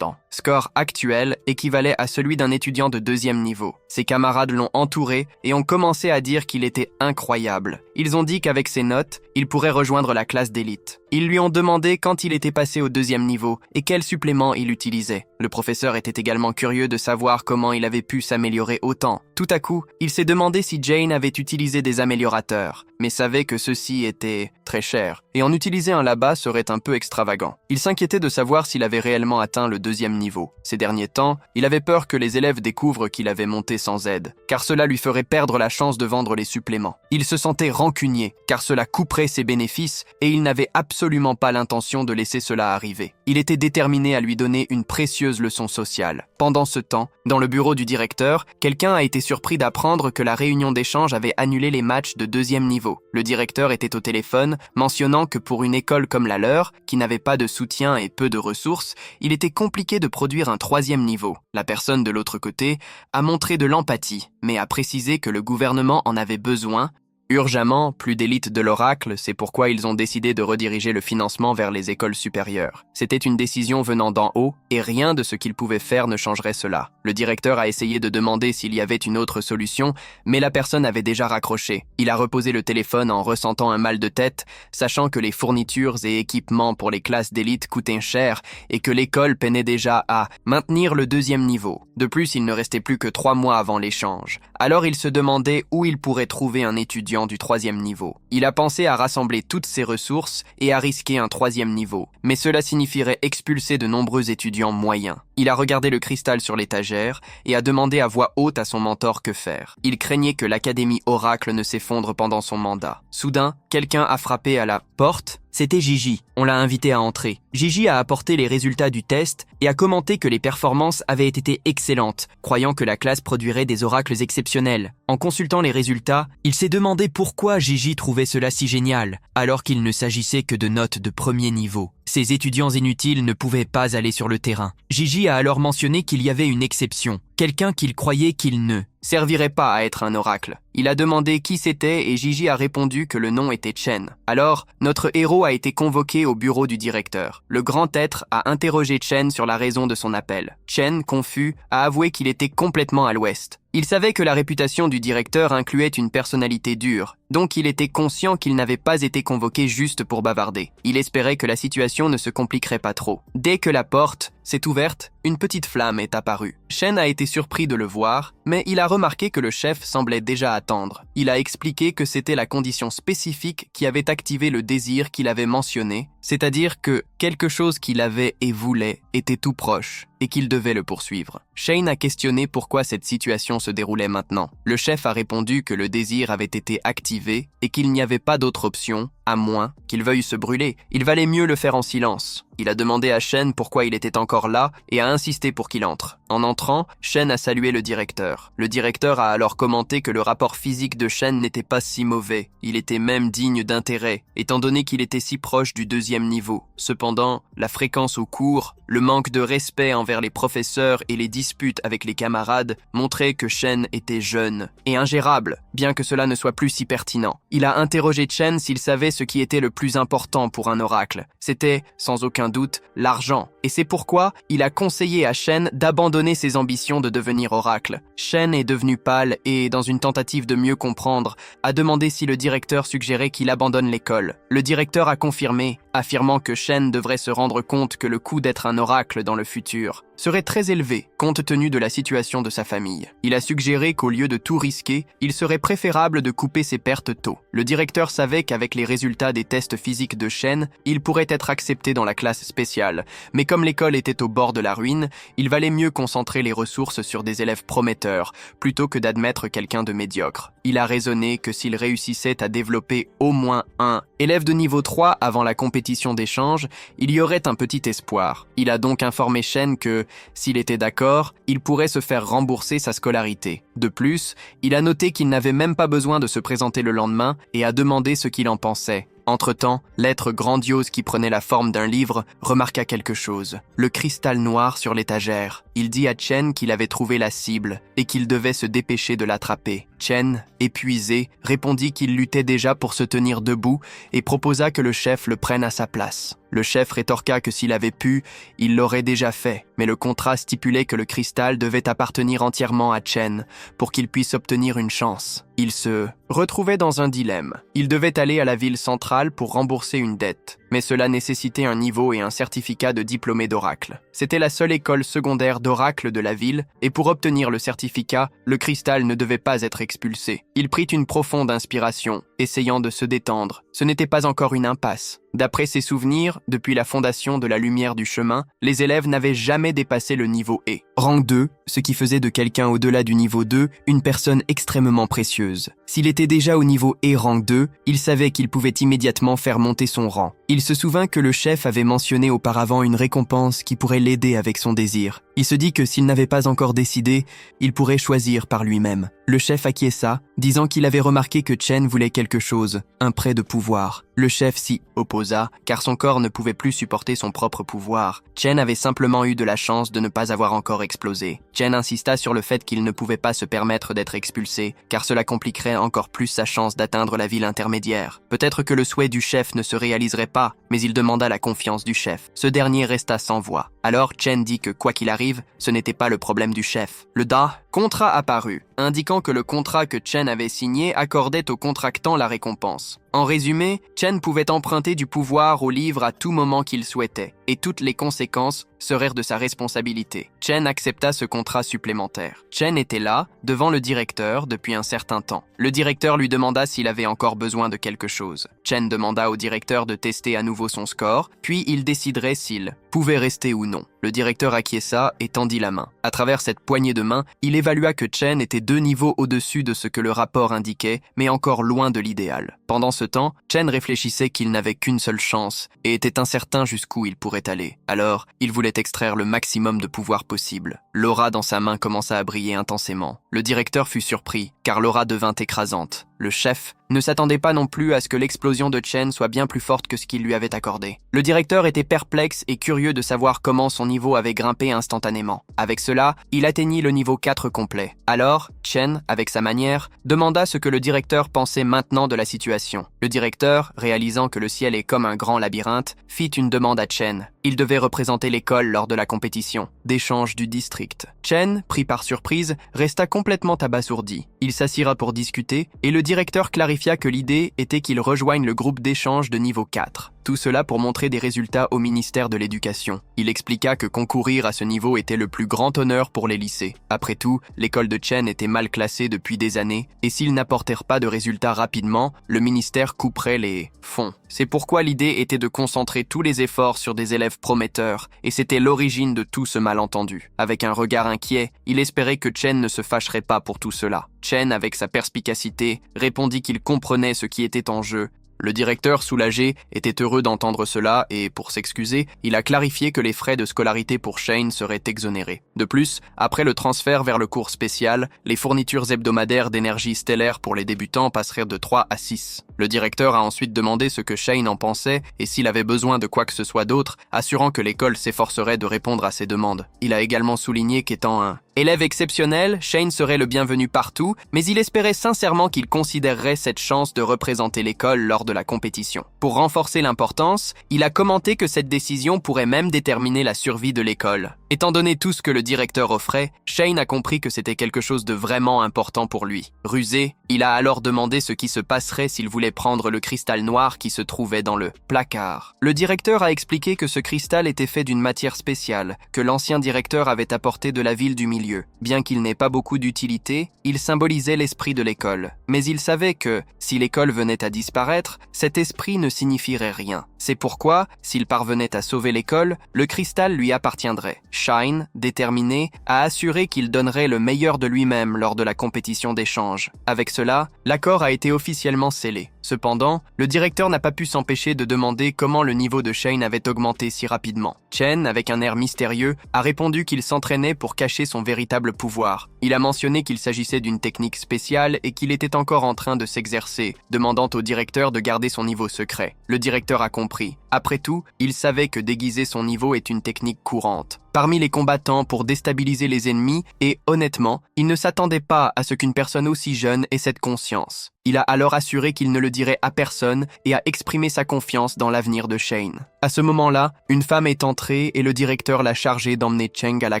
Score actuel équivalait à celui d'un étudiant de 2e niveau. Ses camarades l'ont entouré et ont commencé à dire qu'il était incroyable. Ils ont dit qu'avec ses notes, il pourrait rejoindre la classe d'élite. Ils lui ont demandé quand il était passé au 2e niveau et quel supplément il utilisait. Le professeur était également curieux de savoir comment il avait pu s'améliorer autant. Tout à coup, il s'est demandé si Jane avait utilisé des améliorateurs, mais savait que ceux-ci étaient très chers, et en utiliser un là-bas serait un peu extravagant. Il s'inquiétait de savoir s'il avait réellement atteint le 2e niveau. Ces derniers temps, il avait peur que les élèves découvrent qu'il avait monté sans aide, car cela lui ferait perdre la chance de vendre les suppléments. Il se sentait rancunier, car cela couperait ses bénéfices, et il n'avait absolument absolument pas l'intention de laisser cela arriver. Il était déterminé à lui donner une précieuse leçon sociale. Pendant ce temps, dans le bureau du directeur, quelqu'un a été surpris d'apprendre que la réunion d'échange avait annulé les matchs de 2e niveau. Le directeur était au téléphone, mentionnant que pour une école comme la leur, qui n'avait pas de soutien et peu de ressources, il était compliqué de produire un 3e niveau. La personne de l'autre côté a montré de l'empathie, mais a précisé que le gouvernement en avait besoin. Urgemment, plus d'élite de l'Oracle, c'est pourquoi ils ont décidé de rediriger le financement vers les écoles supérieures. C'était une décision venant d'en haut, et rien de ce qu'ils pouvaient faire ne changerait cela. Le directeur a essayé de demander s'il y avait une autre solution, mais la personne avait déjà raccroché. Il a reposé le téléphone en ressentant un mal de tête, sachant que les fournitures et équipements pour les classes d'élite coûtaient cher et que l'école peinait déjà à maintenir le 2e niveau. De plus, il ne restait plus que 3 mois avant l'échange. Alors il se demandait où il pourrait trouver un étudiant du 3e niveau. Il a pensé à rassembler toutes ses ressources et à risquer un 3e niveau, mais cela signifierait expulser de nombreux étudiants moyens. Il a regardé le cristal sur l'étagère et a demandé à voix haute à son mentor que faire. Il craignait que l'Académie Oracle ne s'effondre pendant son mandat. Soudain, quelqu'un a frappé à la porte. C'était Gigi. On l'a invité à entrer. Gigi a apporté les résultats du test et a commenté que les performances avaient été excellentes, croyant que la classe produirait des oracles exceptionnels. En consultant les résultats, il s'est demandé pourquoi Gigi trouvait cela si génial, alors qu'il ne s'agissait que de notes de 1er niveau. Ces étudiants inutiles ne pouvaient pas aller sur le terrain. Gigi a alors mentionné qu'il y avait une exception, quelqu'un qu'il croyait qu'il ne servirait pas à être un oracle. Il a demandé qui c'était et Gigi a répondu que le nom était Chen. Alors, notre héros a été convoqué au bureau du directeur. Le grand être a interrogé Chen sur la raison de son appel. Chen, confus, a avoué qu'il était complètement à l'ouest. Il savait que la réputation du directeur incluait une personnalité dure, donc il était conscient qu'il n'avait pas été convoqué juste pour bavarder. Il espérait que la situation ne se compliquerait pas trop. Dès que la porte s'est ouverte, une petite flamme est apparue. Shen a été surpris de le voir, mais il a remarqué que le chef semblait déjà attendre. Il a expliqué que c'était la condition spécifique qui avait activé le désir qu'il avait mentionné, c'est-à-dire que quelque chose qu'il avait et voulait était tout proche et qu'il devait le poursuivre. Shane a questionné pourquoi cette situation se déroulait maintenant. Le chef a répondu que le désir avait été activé et qu'il n'y avait pas d'autre option, à moins qu'il veuille se brûler. Il valait mieux le faire en silence. Il a demandé à Shen pourquoi il était encore là et a insisté pour qu'il entre. En entrant, Shen a salué le directeur. Le directeur a alors commenté que le rapport physique de Shen n'était pas si mauvais. Il était même digne d'intérêt, étant donné qu'il était si proche du 2e niveau. Cependant, la fréquence au cours, le manque de respect envers les professeurs et les disputes avec les camarades montraient que Shen était jeune et ingérable, bien que cela ne soit plus si pertinent. Il a interrogé Chen s'il savait ce qui était le plus important pour un oracle. C'était, sans aucun doute, l'argent. Et c'est pourquoi il a conseillé à Shen d'abandonner ses ambitions de devenir oracle. Shen est devenu pâle et, dans une tentative de mieux comprendre, a demandé si le directeur suggérait qu'il abandonne l'école. Le directeur a confirmé, affirmant que Shen devrait se rendre compte que le coût d'être un oracle dans le futur serait très élevé, compte tenu de la situation de sa famille. Il a suggéré qu'au lieu de tout risquer, il serait préférable de couper ses pertes tôt. Le directeur savait qu'avec les résultats des tests physiques de Shen, il pourrait être accepté dans la classe spéciale, mais comme l'école était au bord de la ruine, il valait mieux concentrer les ressources sur des élèves prometteurs, plutôt que d'admettre quelqu'un de médiocre. Il a raisonné que s'il réussissait à développer au moins un élève de niveau 3 avant la compétition d'échange, il y aurait un petit espoir. Il a donc informé Shen que, s'il était d'accord, il pourrait se faire rembourser sa scolarité. De plus, il a noté qu'il n'avait même pas besoin de se présenter le lendemain et a demandé ce qu'il en pensait. Entre-temps, l'être grandiose qui prenait la forme d'un livre remarqua quelque chose. Le cristal noir sur l'étagère. Il dit à Chen qu'il avait trouvé la cible et qu'il devait se dépêcher de l'attraper. Chen, épuisé, répondit qu'il luttait déjà pour se tenir debout et proposa que le chef le prenne à sa place. Le chef rétorqua que s'il avait pu, il l'aurait déjà fait, mais le contrat stipulait que le cristal devait appartenir entièrement à Chen pour qu'il puisse obtenir une chance. Il se retrouvait dans un dilemme. Il devait aller à la ville centrale pour rembourser une dette, mais cela nécessitait un niveau et un certificat de diplômé d'oracle. C'était la seule école secondaire d'oracle de la ville, et pour obtenir le certificat, le cristal ne devait pas être expulsé. Il prit une profonde inspiration, essayant de se détendre. Ce n'était pas encore une impasse. D'après ses souvenirs, depuis la fondation de la lumière du chemin, les élèves n'avaient jamais dépassé le niveau E. Rang 2, ce qui faisait de quelqu'un au-delà du niveau 2 une personne extrêmement précieuse. S'il était déjà au niveau E rang 2, il savait qu'il pouvait immédiatement faire monter son rang. Il se souvint que le chef avait mentionné auparavant une récompense qui pourrait l'aider avec son désir. Il se dit que s'il n'avait pas encore décidé, il pourrait choisir par lui-même. Le chef acquiesça, disant qu'il avait remarqué que Chen voulait quelque chose, un prêt de pouvoir. Le chef s'y opposa, car son corps ne pouvait plus supporter son propre pouvoir. Chen avait simplement eu de la chance de ne pas avoir encore explosé. Chen insista sur le fait qu'il ne pouvait pas se permettre d'être expulsé, car cela compliquerait encore plus sa chance d'atteindre la ville intermédiaire. Peut-être que le souhait du chef ne se réaliserait pas, mais il demanda la confiance du chef. Ce dernier resta sans voix. Alors Chen dit que quoi qu'il arrive, ce n'était pas le problème du chef. Le contrat apparut, indiquant que le contrat que Chen avait signé accordait au contractant la récompense. En résumé, Chen pouvait emprunter du pouvoir au livre à tout moment qu'il souhaitait, et toutes les conséquences seraient de sa responsabilité. Chen accepta ce contrat supplémentaire. Chen était là, devant le directeur, depuis un certain temps. Le directeur lui demanda s'il avait encore besoin de quelque chose. Chen demanda au directeur de tester à nouveau son score, puis il déciderait s'il pouvait rester ou non. Le directeur acquiesça et tendit la main. À travers cette poignée de main, il évalua que Chen était 2 niveaux au-dessus de ce que le rapport indiquait, mais encore loin de l'idéal. Pendant ce temps, Chen réfléchissait qu'il n'avait qu'une seule chance et était incertain jusqu'où il pourrait aller. Alors, il voulait extraire le maximum de pouvoir possible. L'aura dans sa main commença à briller intensément. Le directeur fut surpris, car l'aura devint écrasante. Le chef ne s'attendait pas non plus à ce que l'explosion de Chen soit bien plus forte que ce qu'il lui avait accordé. Le directeur était perplexe et curieux de savoir comment son niveau avait grimpé instantanément. Avec cela, il atteignit le niveau 4 complet. Alors, Chen, avec sa manière, demanda ce que le directeur pensait maintenant de la situation. Le directeur, réalisant que le ciel est comme un grand labyrinthe, fit une demande à Chen. Il devait représenter l'école lors de la compétition d'échange du district. Chen, pris par surprise, resta complètement abasourdi. Il s'assira pour discuter et le directeur clarifia que l'idée était qu'il rejoigne le groupe d'échange de niveau 4. Tout cela pour montrer des résultats au ministère de l'Éducation. Il expliqua que concourir à ce niveau était le plus grand honneur pour les lycées. Après tout, l'école de Chen était mal classée depuis des années, et s'ils n'apportèrent pas de résultats rapidement, le ministère couperait les fonds. C'est pourquoi l'idée était de concentrer tous les efforts sur des élèves prometteurs, et c'était l'origine de tout ce malentendu. Avec un regard inquiet, il espérait que Chen ne se fâcherait pas pour tout cela. Chen, avec sa perspicacité, répondit qu'il comprenait ce qui était en jeu. Le directeur, soulagé, était heureux d'entendre cela et, pour s'excuser, il a clarifié que les frais de scolarité pour Shane seraient exonérés. De plus, après le transfert vers le cours spécial, les fournitures hebdomadaires d'énergie stellaire pour les débutants passeraient de 3 à 6. Le directeur a ensuite demandé ce que Shane en pensait et s'il avait besoin de quoi que ce soit d'autre, assurant que l'école s'efforcerait de répondre à ses demandes. Il a également souligné qu'étant un élève exceptionnel, Shane serait le bienvenu partout, mais il espérait sincèrement qu'il considérerait cette chance de représenter l'école lors de la compétition. Pour renforcer l'importance, il a commenté que cette décision pourrait même déterminer la survie de l'école. Étant donné tout ce que le directeur offrait, Shane a compris que c'était quelque chose de vraiment important pour lui. Rusé, il a alors demandé ce qui se passerait s'il voulait prendre le cristal noir qui se trouvait dans le placard. Le directeur a expliqué que ce cristal était fait d'une matière spéciale, que l'ancien directeur avait apporté de la ville du milieu. Bien qu'il n'ait pas beaucoup d'utilité, il symbolisait l'esprit de l'école. Mais il savait que, si l'école venait à disparaître, cet esprit ne signifierait rien. C'est pourquoi, s'il parvenait à sauver l'école, le cristal lui appartiendrait. Shine, déterminé, a assuré qu'il donnerait le meilleur de lui-même lors de la compétition d'échange. Avec cela, l'accord a été officiellement scellé. Cependant, le directeur n'a pas pu s'empêcher de demander comment le niveau de Shane avait augmenté si rapidement. Chen, avec un air mystérieux, a répondu qu'il s'entraînait pour cacher son véritable pouvoir. Il a mentionné qu'il s'agissait d'une technique spéciale et qu'il était encore en train de s'exercer, demandant au directeur de garder son niveau secret. Le directeur a compris. Après tout, il savait que déguiser son niveau est une technique courante parmi les combattants pour déstabiliser les ennemis et, honnêtement, il ne s'attendait pas à ce qu'une personne aussi jeune ait cette conscience. Il a alors assuré qu'il ne le dirait à personne et a exprimé sa confiance dans l'avenir de Shane. À ce moment-là, une femme est entrée et le directeur l'a chargée d'emmener Cheng à la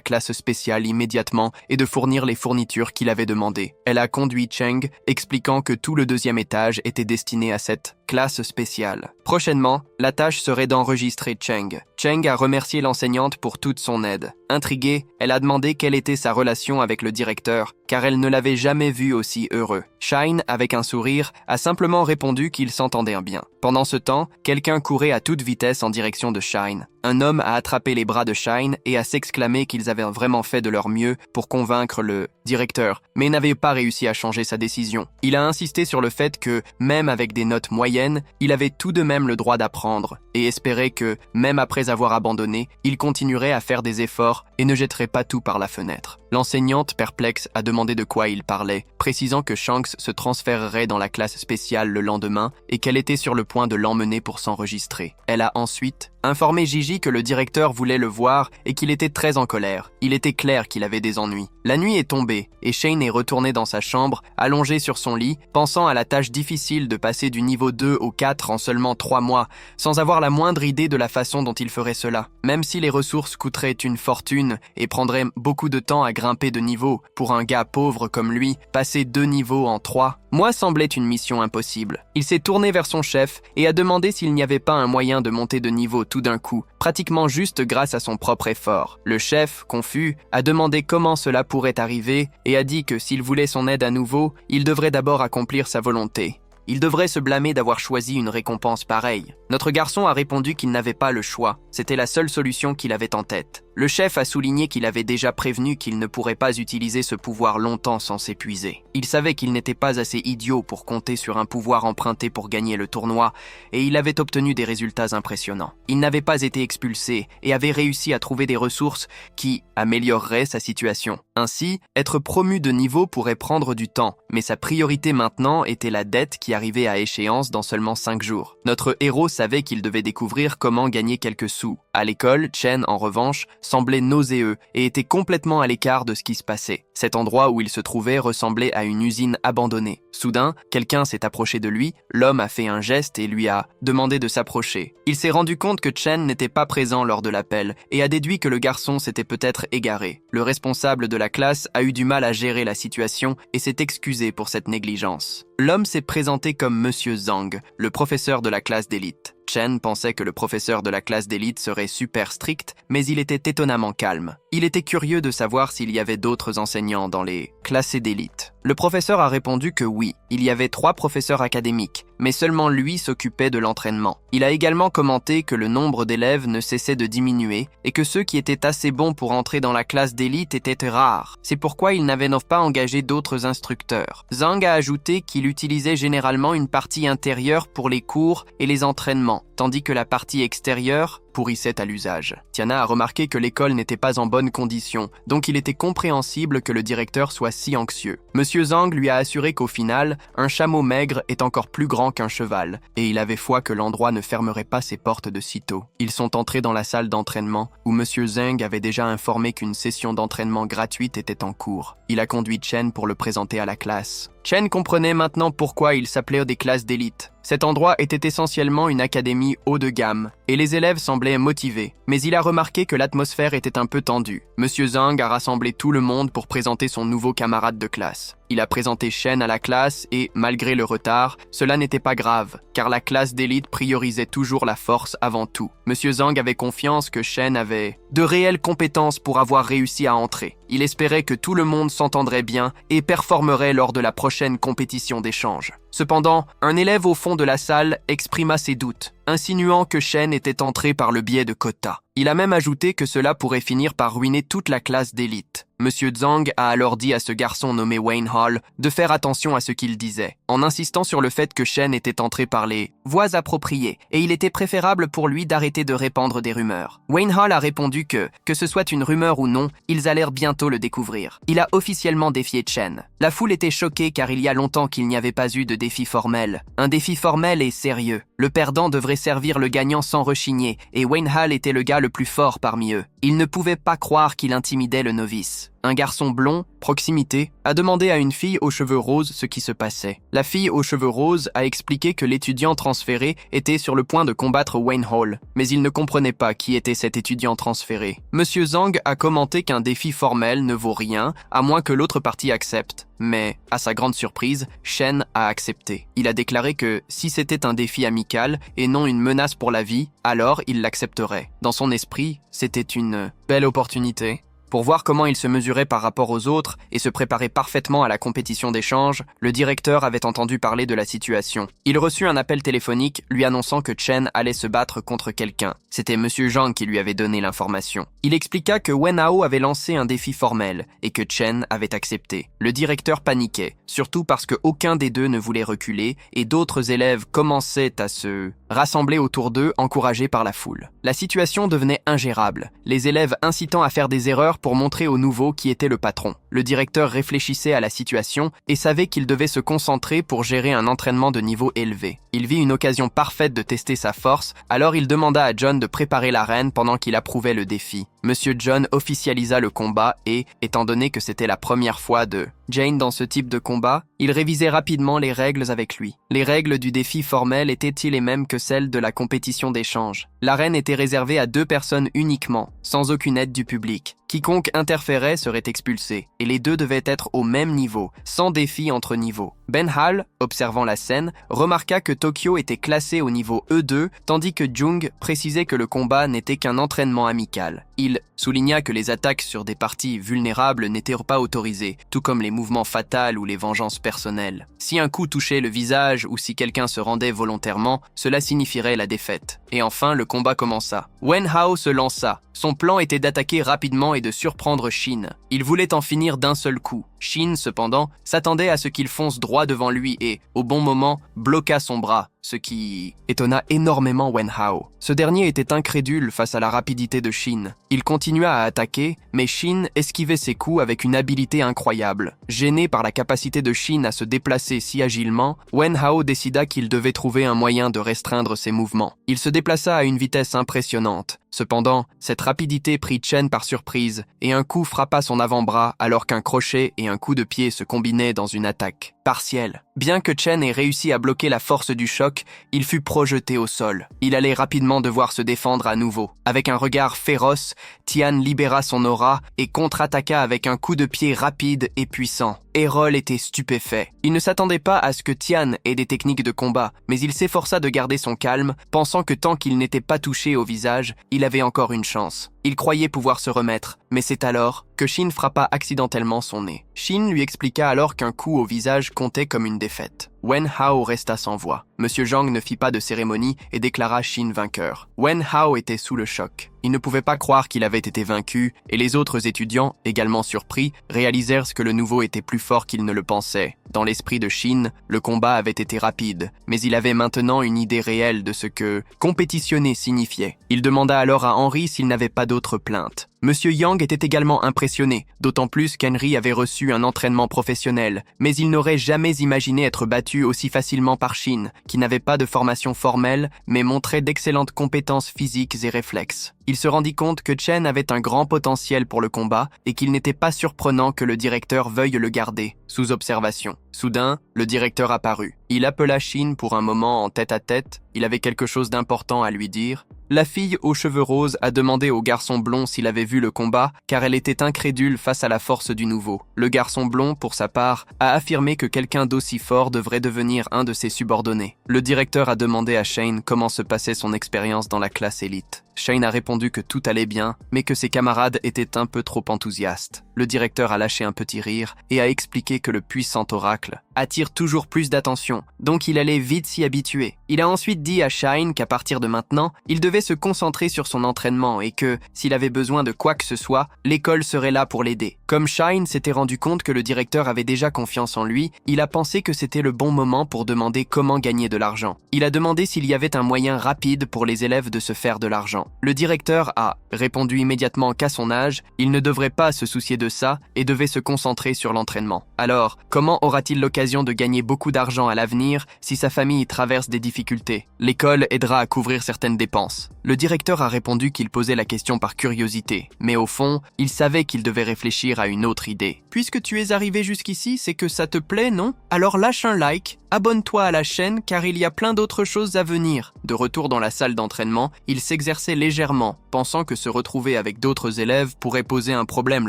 classe spéciale immédiatement et de fournir les fournitures qu'il avait demandées. Elle a conduit Cheng, expliquant que tout le 2e étage était destiné à cette classe spéciale. Prochainement, la tâche serait d'enregistrer Cheng. Cheng a remercié l'enseignante pour toute son aide. Intriguée, elle a demandé quelle était sa relation avec le directeur, car elle ne l'avait jamais vu aussi heureux. Shine, avec un sourire, a simplement répondu qu'ils s'entendaient bien. Pendant ce temps, quelqu'un courait à toute vitesse en direction de Shine. Un homme a attrapé les bras de Shine et a s'exclamé qu'ils avaient vraiment fait de leur mieux pour convaincre le directeur, mais n'avait pas réussi à changer sa décision. Il a insisté sur le fait que, même avec des notes moyennes, il avait tout de même le droit d'apprendre et espérait que, même après avoir abandonné, il continuerait à faire des efforts et ne jetterait pas tout par la fenêtre. L'enseignante, perplexe, a demandé de quoi il parlait, précisant que Shanks se transférerait dans la classe spéciale le lendemain et qu'elle était sur le point de l'emmener pour s'enregistrer. Elle a ensuite informé Gigi que le directeur voulait le voir et qu'il était très en colère. Il était clair qu'il avait des ennuis. La nuit est tombée et Shane est retourné dans sa chambre, allongé sur son lit, pensant à la tâche difficile de passer du niveau 2 au 4 en seulement 3 mois, sans avoir la moindre idée de la façon dont il ferait cela. Même si les ressources coûteraient une fortune et prendraient beaucoup de temps à grimper de niveau, pour un gars pauvre comme lui, passer 2 niveaux en 3 mois semblait une mission impossible. Il s'est tourné vers son chef et a demandé s'il n'y avait pas un moyen de monter de niveau tout d'un coup, pratiquement juste grâce à son propre effort. Le chef, confus, a demandé comment cela pourrait arriver et a dit que s'il voulait son aide à nouveau, il devrait d'abord accomplir sa volonté. Il devrait se blâmer d'avoir choisi une récompense pareille. Notre garçon a répondu qu'il n'avait pas le choix, c'était la seule solution qu'il avait en tête. Le chef a souligné qu'il avait déjà prévenu qu'il ne pourrait pas utiliser ce pouvoir longtemps sans s'épuiser. Il savait qu'il n'était pas assez idiot pour compter sur un pouvoir emprunté pour gagner le tournoi, et il avait obtenu des résultats impressionnants. Il n'avait pas été expulsé et avait réussi à trouver des ressources qui amélioreraient sa situation. Ainsi, être promu de niveau pourrait prendre du temps, mais sa priorité maintenant était la dette qui arrivait à échéance dans seulement 5 jours. Notre héros savait qu'il devait découvrir comment gagner quelques sous. À l'école, Chen, en revanche, semblait nauséeux et était complètement à l'écart de ce qui se passait. Cet endroit où il se trouvait ressemblait à une usine abandonnée. Soudain, quelqu'un s'est approché de lui, l'homme a fait un geste et lui a demandé de s'approcher. Il s'est rendu compte que Chen n'était pas présent lors de l'appel et a déduit que le garçon s'était peut-être égaré. Le responsable de la classe a eu du mal à gérer la situation et s'est excusé pour cette négligence. L'homme s'est présenté comme Monsieur Zhang, le professeur de la classe d'élite. Chen pensait que le professeur de la classe d'élite serait super strict, mais il était étonnamment calme. Il était curieux de savoir s'il y avait d'autres enseignants dans les classes d'élite. Le professeur a répondu que oui, il y avait 3 professeurs académiques, mais seulement lui s'occupait de l'entraînement. Il a également commenté que le nombre d'élèves ne cessait de diminuer et que ceux qui étaient assez bons pour entrer dans la classe d'élite étaient rares. C'est pourquoi il n'avait pas engagé d'autres instructeurs. Zhang a ajouté qu'il utilisait généralement une partie intérieure pour les cours et les entraînements, tandis que la partie extérieure pourrissait à l'usage. Tiana a remarqué que l'école n'était pas en bonne condition, donc il était compréhensible que le directeur soit si anxieux. Monsieur Zhang lui a assuré qu'au final, un chameau maigre est encore plus grand qu'un cheval, et il avait foi que l'endroit ne fermerait pas ses portes de sitôt. Ils sont entrés dans la salle d'entraînement, où Monsieur Zhang avait déjà informé qu'une session d'entraînement gratuite était en cours. Il a conduit Chen pour le présenter à la classe. Chen comprenait maintenant pourquoi il s'appelait des classes d'élite. Cet endroit était essentiellement une académie haut de gamme, et les élèves semblaient motivés. Mais il a remarqué que l'atmosphère était un peu tendue. Monsieur Zhang a rassemblé tout le monde pour présenter son nouveau camarade de classe. Il a présenté Chen à la classe et, malgré le retard, cela n'était pas grave, car la classe d'élite priorisait toujours la force avant tout. Monsieur Zhang avait confiance que Chen avait de réelles compétences pour avoir réussi à entrer. Il espérait que tout le monde s'entendrait bien et performerait lors de la prochaine compétition d'échange. Cependant, un élève au fond de la salle exprima ses doutes, insinuant que Chen était entré par le biais de quotas. Il a même ajouté que cela pourrait finir par ruiner toute la classe d'élite. Monsieur Zhang a alors dit à ce garçon nommé Wayne Hall de faire attention à ce qu'il disait, en insistant sur le fait que Chen était entré par les voies appropriées et il était préférable pour lui d'arrêter de répandre des rumeurs. Wayne Hall a répondu que ce soit une rumeur ou non, ils allèrent bientôt le découvrir. Il a officiellement défié Chen. La foule était choquée car il y a longtemps qu'il n'y avait pas eu de défi formel. Un défi formel et sérieux. Le perdant devrait servir le gagnant sans rechigner et Wayne Hall était le gars le plus fort parmi eux. Il ne pouvait pas croire qu'il intimidait le novice. Un garçon blond, proximité, a demandé à une fille aux cheveux roses ce qui se passait. La fille aux cheveux roses a expliqué que l'étudiant transféré était sur le point de combattre Wayne Hall, mais il ne comprenait pas qui était cet étudiant transféré. Monsieur Zhang a commenté qu'un défi formel ne vaut rien, à moins que l'autre partie accepte. Mais, à sa grande surprise, Chen a accepté. Il a déclaré que si c'était un défi amical et non une menace pour la vie, alors il l'accepterait. Dans son esprit, c'était une belle opportunité. Pour voir comment il se mesurait par rapport aux autres et se préparer parfaitement à la compétition d'échange, le directeur avait entendu parler de la situation. Il reçut un appel téléphonique lui annonçant que Chen allait se battre contre quelqu'un. C'était Monsieur Zhang qui lui avait donné l'information. Il expliqua que Wen Hao avait lancé un défi formel et que Chen avait accepté. Le directeur paniquait, surtout parce qu'aucun des deux ne voulait reculer et d'autres élèves commençaient à se rassembler autour d'eux, encouragés par la foule. La situation devenait ingérable, les élèves incitant à faire des erreurs pour montrer au nouveau qui était le patron. Le directeur réfléchissait à la situation et savait qu'il devait se concentrer pour gérer un entraînement de niveau élevé. Il vit une occasion parfaite de tester sa force, alors il demanda à John de préparer l'arène pendant qu'il approuvait le défi. Monsieur John officialisa le combat et, étant donné que c'était la première fois de Jane dans ce type de combat, il révisait rapidement les règles avec lui. Les règles du défi formel étaient-ils les mêmes que celles de la compétition d'échange? L'arène était réservée à 2 personnes uniquement, sans aucune aide du public. Quiconque interférait serait expulsé, et les deux devaient être au même niveau, sans défi entre niveaux. Ben Hall, observant la scène, remarqua que Tokyo était classé au niveau E2, tandis que Jung précisait que le combat n'était qu'un entraînement amical. Il souligna que les attaques sur des parties vulnérables n'étaient pas autorisées, tout comme les mouvements fatals ou les vengeances personnelles. Si un coup touchait le visage ou si quelqu'un se rendait volontairement, cela signifierait la défaite. Et enfin, le combat commença. Wen Hao se lança. Son plan était d'attaquer rapidement et de surprendre Shin. Il voulait en finir d'un seul coup. Shin, cependant, s'attendait à ce qu'il fonce droit devant lui et, au bon moment, bloqua son bras, ce qui étonna énormément Wen Hao. Ce dernier était incrédule face à la rapidité de Shin. Il continua à attaquer, mais Shin esquivait ses coups avec une habileté incroyable. Gêné par la capacité de Shin à se déplacer si agilement, Wen Hao décida qu'il devait trouver un moyen de restreindre ses mouvements. Il se déplaça à une vitesse impressionnante. Cependant, cette rapidité prit Chen par surprise et un coup frappa son avant-bras alors qu'un crochet et un coup de pied se combinaient dans une attaque partielle. Bien que Chen ait réussi à bloquer la force du choc, il fut projeté au sol. Il allait rapidement devoir se défendre à nouveau. Avec un regard féroce, Tian libéra son aura et contre-attaqua avec un coup de pied rapide et puissant. Errol était stupéfait. Il ne s'attendait pas à ce que Tian ait des techniques de combat, mais il s'efforça de garder son calme, pensant que tant qu'il n'était pas touché au visage, il avait encore une chance. Il croyait pouvoir se remettre, mais c'est alors que Shin frappa accidentellement son nez. Shin lui expliqua alors qu'un coup au visage comptait comme une défaite. Wen Hao resta sans voix. Monsieur Zhang ne fit pas de cérémonie et déclara Shin vainqueur. Wen Hao était sous le choc. Il ne pouvait pas croire qu'il avait été vaincu, et les autres étudiants, également surpris, réalisèrent que le nouveau était plus fort qu'il ne le pensait. Dans l'esprit de Shin, le combat avait été rapide, mais il avait maintenant une idée réelle de ce que compétitionner signifiait. Il demanda alors à Henry s'il n'avait pas d'autres plaintes. Monsieur Yang était également impressionné, d'autant plus qu'Henry avait reçu un entraînement professionnel, mais il n'aurait jamais imaginé être battu aussi facilement par Shin, qui n'avait pas de formation formelle, mais montrait d'excellentes compétences physiques et réflexes. Il se rendit compte que Chen avait un grand potentiel pour le combat et qu'il n'était pas surprenant que le directeur veuille le garder, sous observation. Soudain, le directeur apparut. Il appela Shin pour un moment en tête-à-tête. Il avait quelque chose d'important à lui dire. La fille aux cheveux roses a demandé au garçon blond s'il avait vu le combat, car elle était incrédule face à la force du nouveau. Le garçon blond, pour sa part, a affirmé que quelqu'un d'aussi fort devrait devenir un de ses subordonnés. Le directeur a demandé à Shane comment se passait son expérience dans la classe élite. Shane a répondu que tout allait bien, mais que ses camarades étaient un peu trop enthousiastes. Le directeur a lâché un petit rire et a expliqué que le puissant oracle attire toujours plus d'attention, donc il allait vite s'y habituer. Il a ensuite dit à Shine qu'à partir de maintenant, il devait se concentrer sur son entraînement et que, s'il avait besoin de quoi que ce soit, l'école serait là pour l'aider. Comme Shine s'était rendu compte que le directeur avait déjà confiance en lui, il a pensé que c'était le bon moment pour demander comment gagner de l'argent. Il a demandé s'il y avait un moyen rapide pour les élèves de se faire de l'argent. Le directeur a répondu immédiatement qu'à son âge, il ne devrait pas se soucier de ça et devait se concentrer sur l'entraînement. Alors, comment aura-t-il l'occasion de gagner beaucoup d'argent à l'avenir si sa famille traverse des difficultés? L'école aidera à couvrir certaines dépenses. Le directeur a répondu qu'il posait la question par curiosité, mais au fond, il savait qu'il devait réfléchir à une autre idée. Puisque tu es arrivé jusqu'ici, c'est que ça te plaît, non? Alors lâche un like, abonne-toi à la chaîne car il y a plein d'autres choses à venir. De retour dans la salle d'entraînement, il s'exerçait légèrement, pensant que se retrouver avec d'autres élèves pourrait poser un problème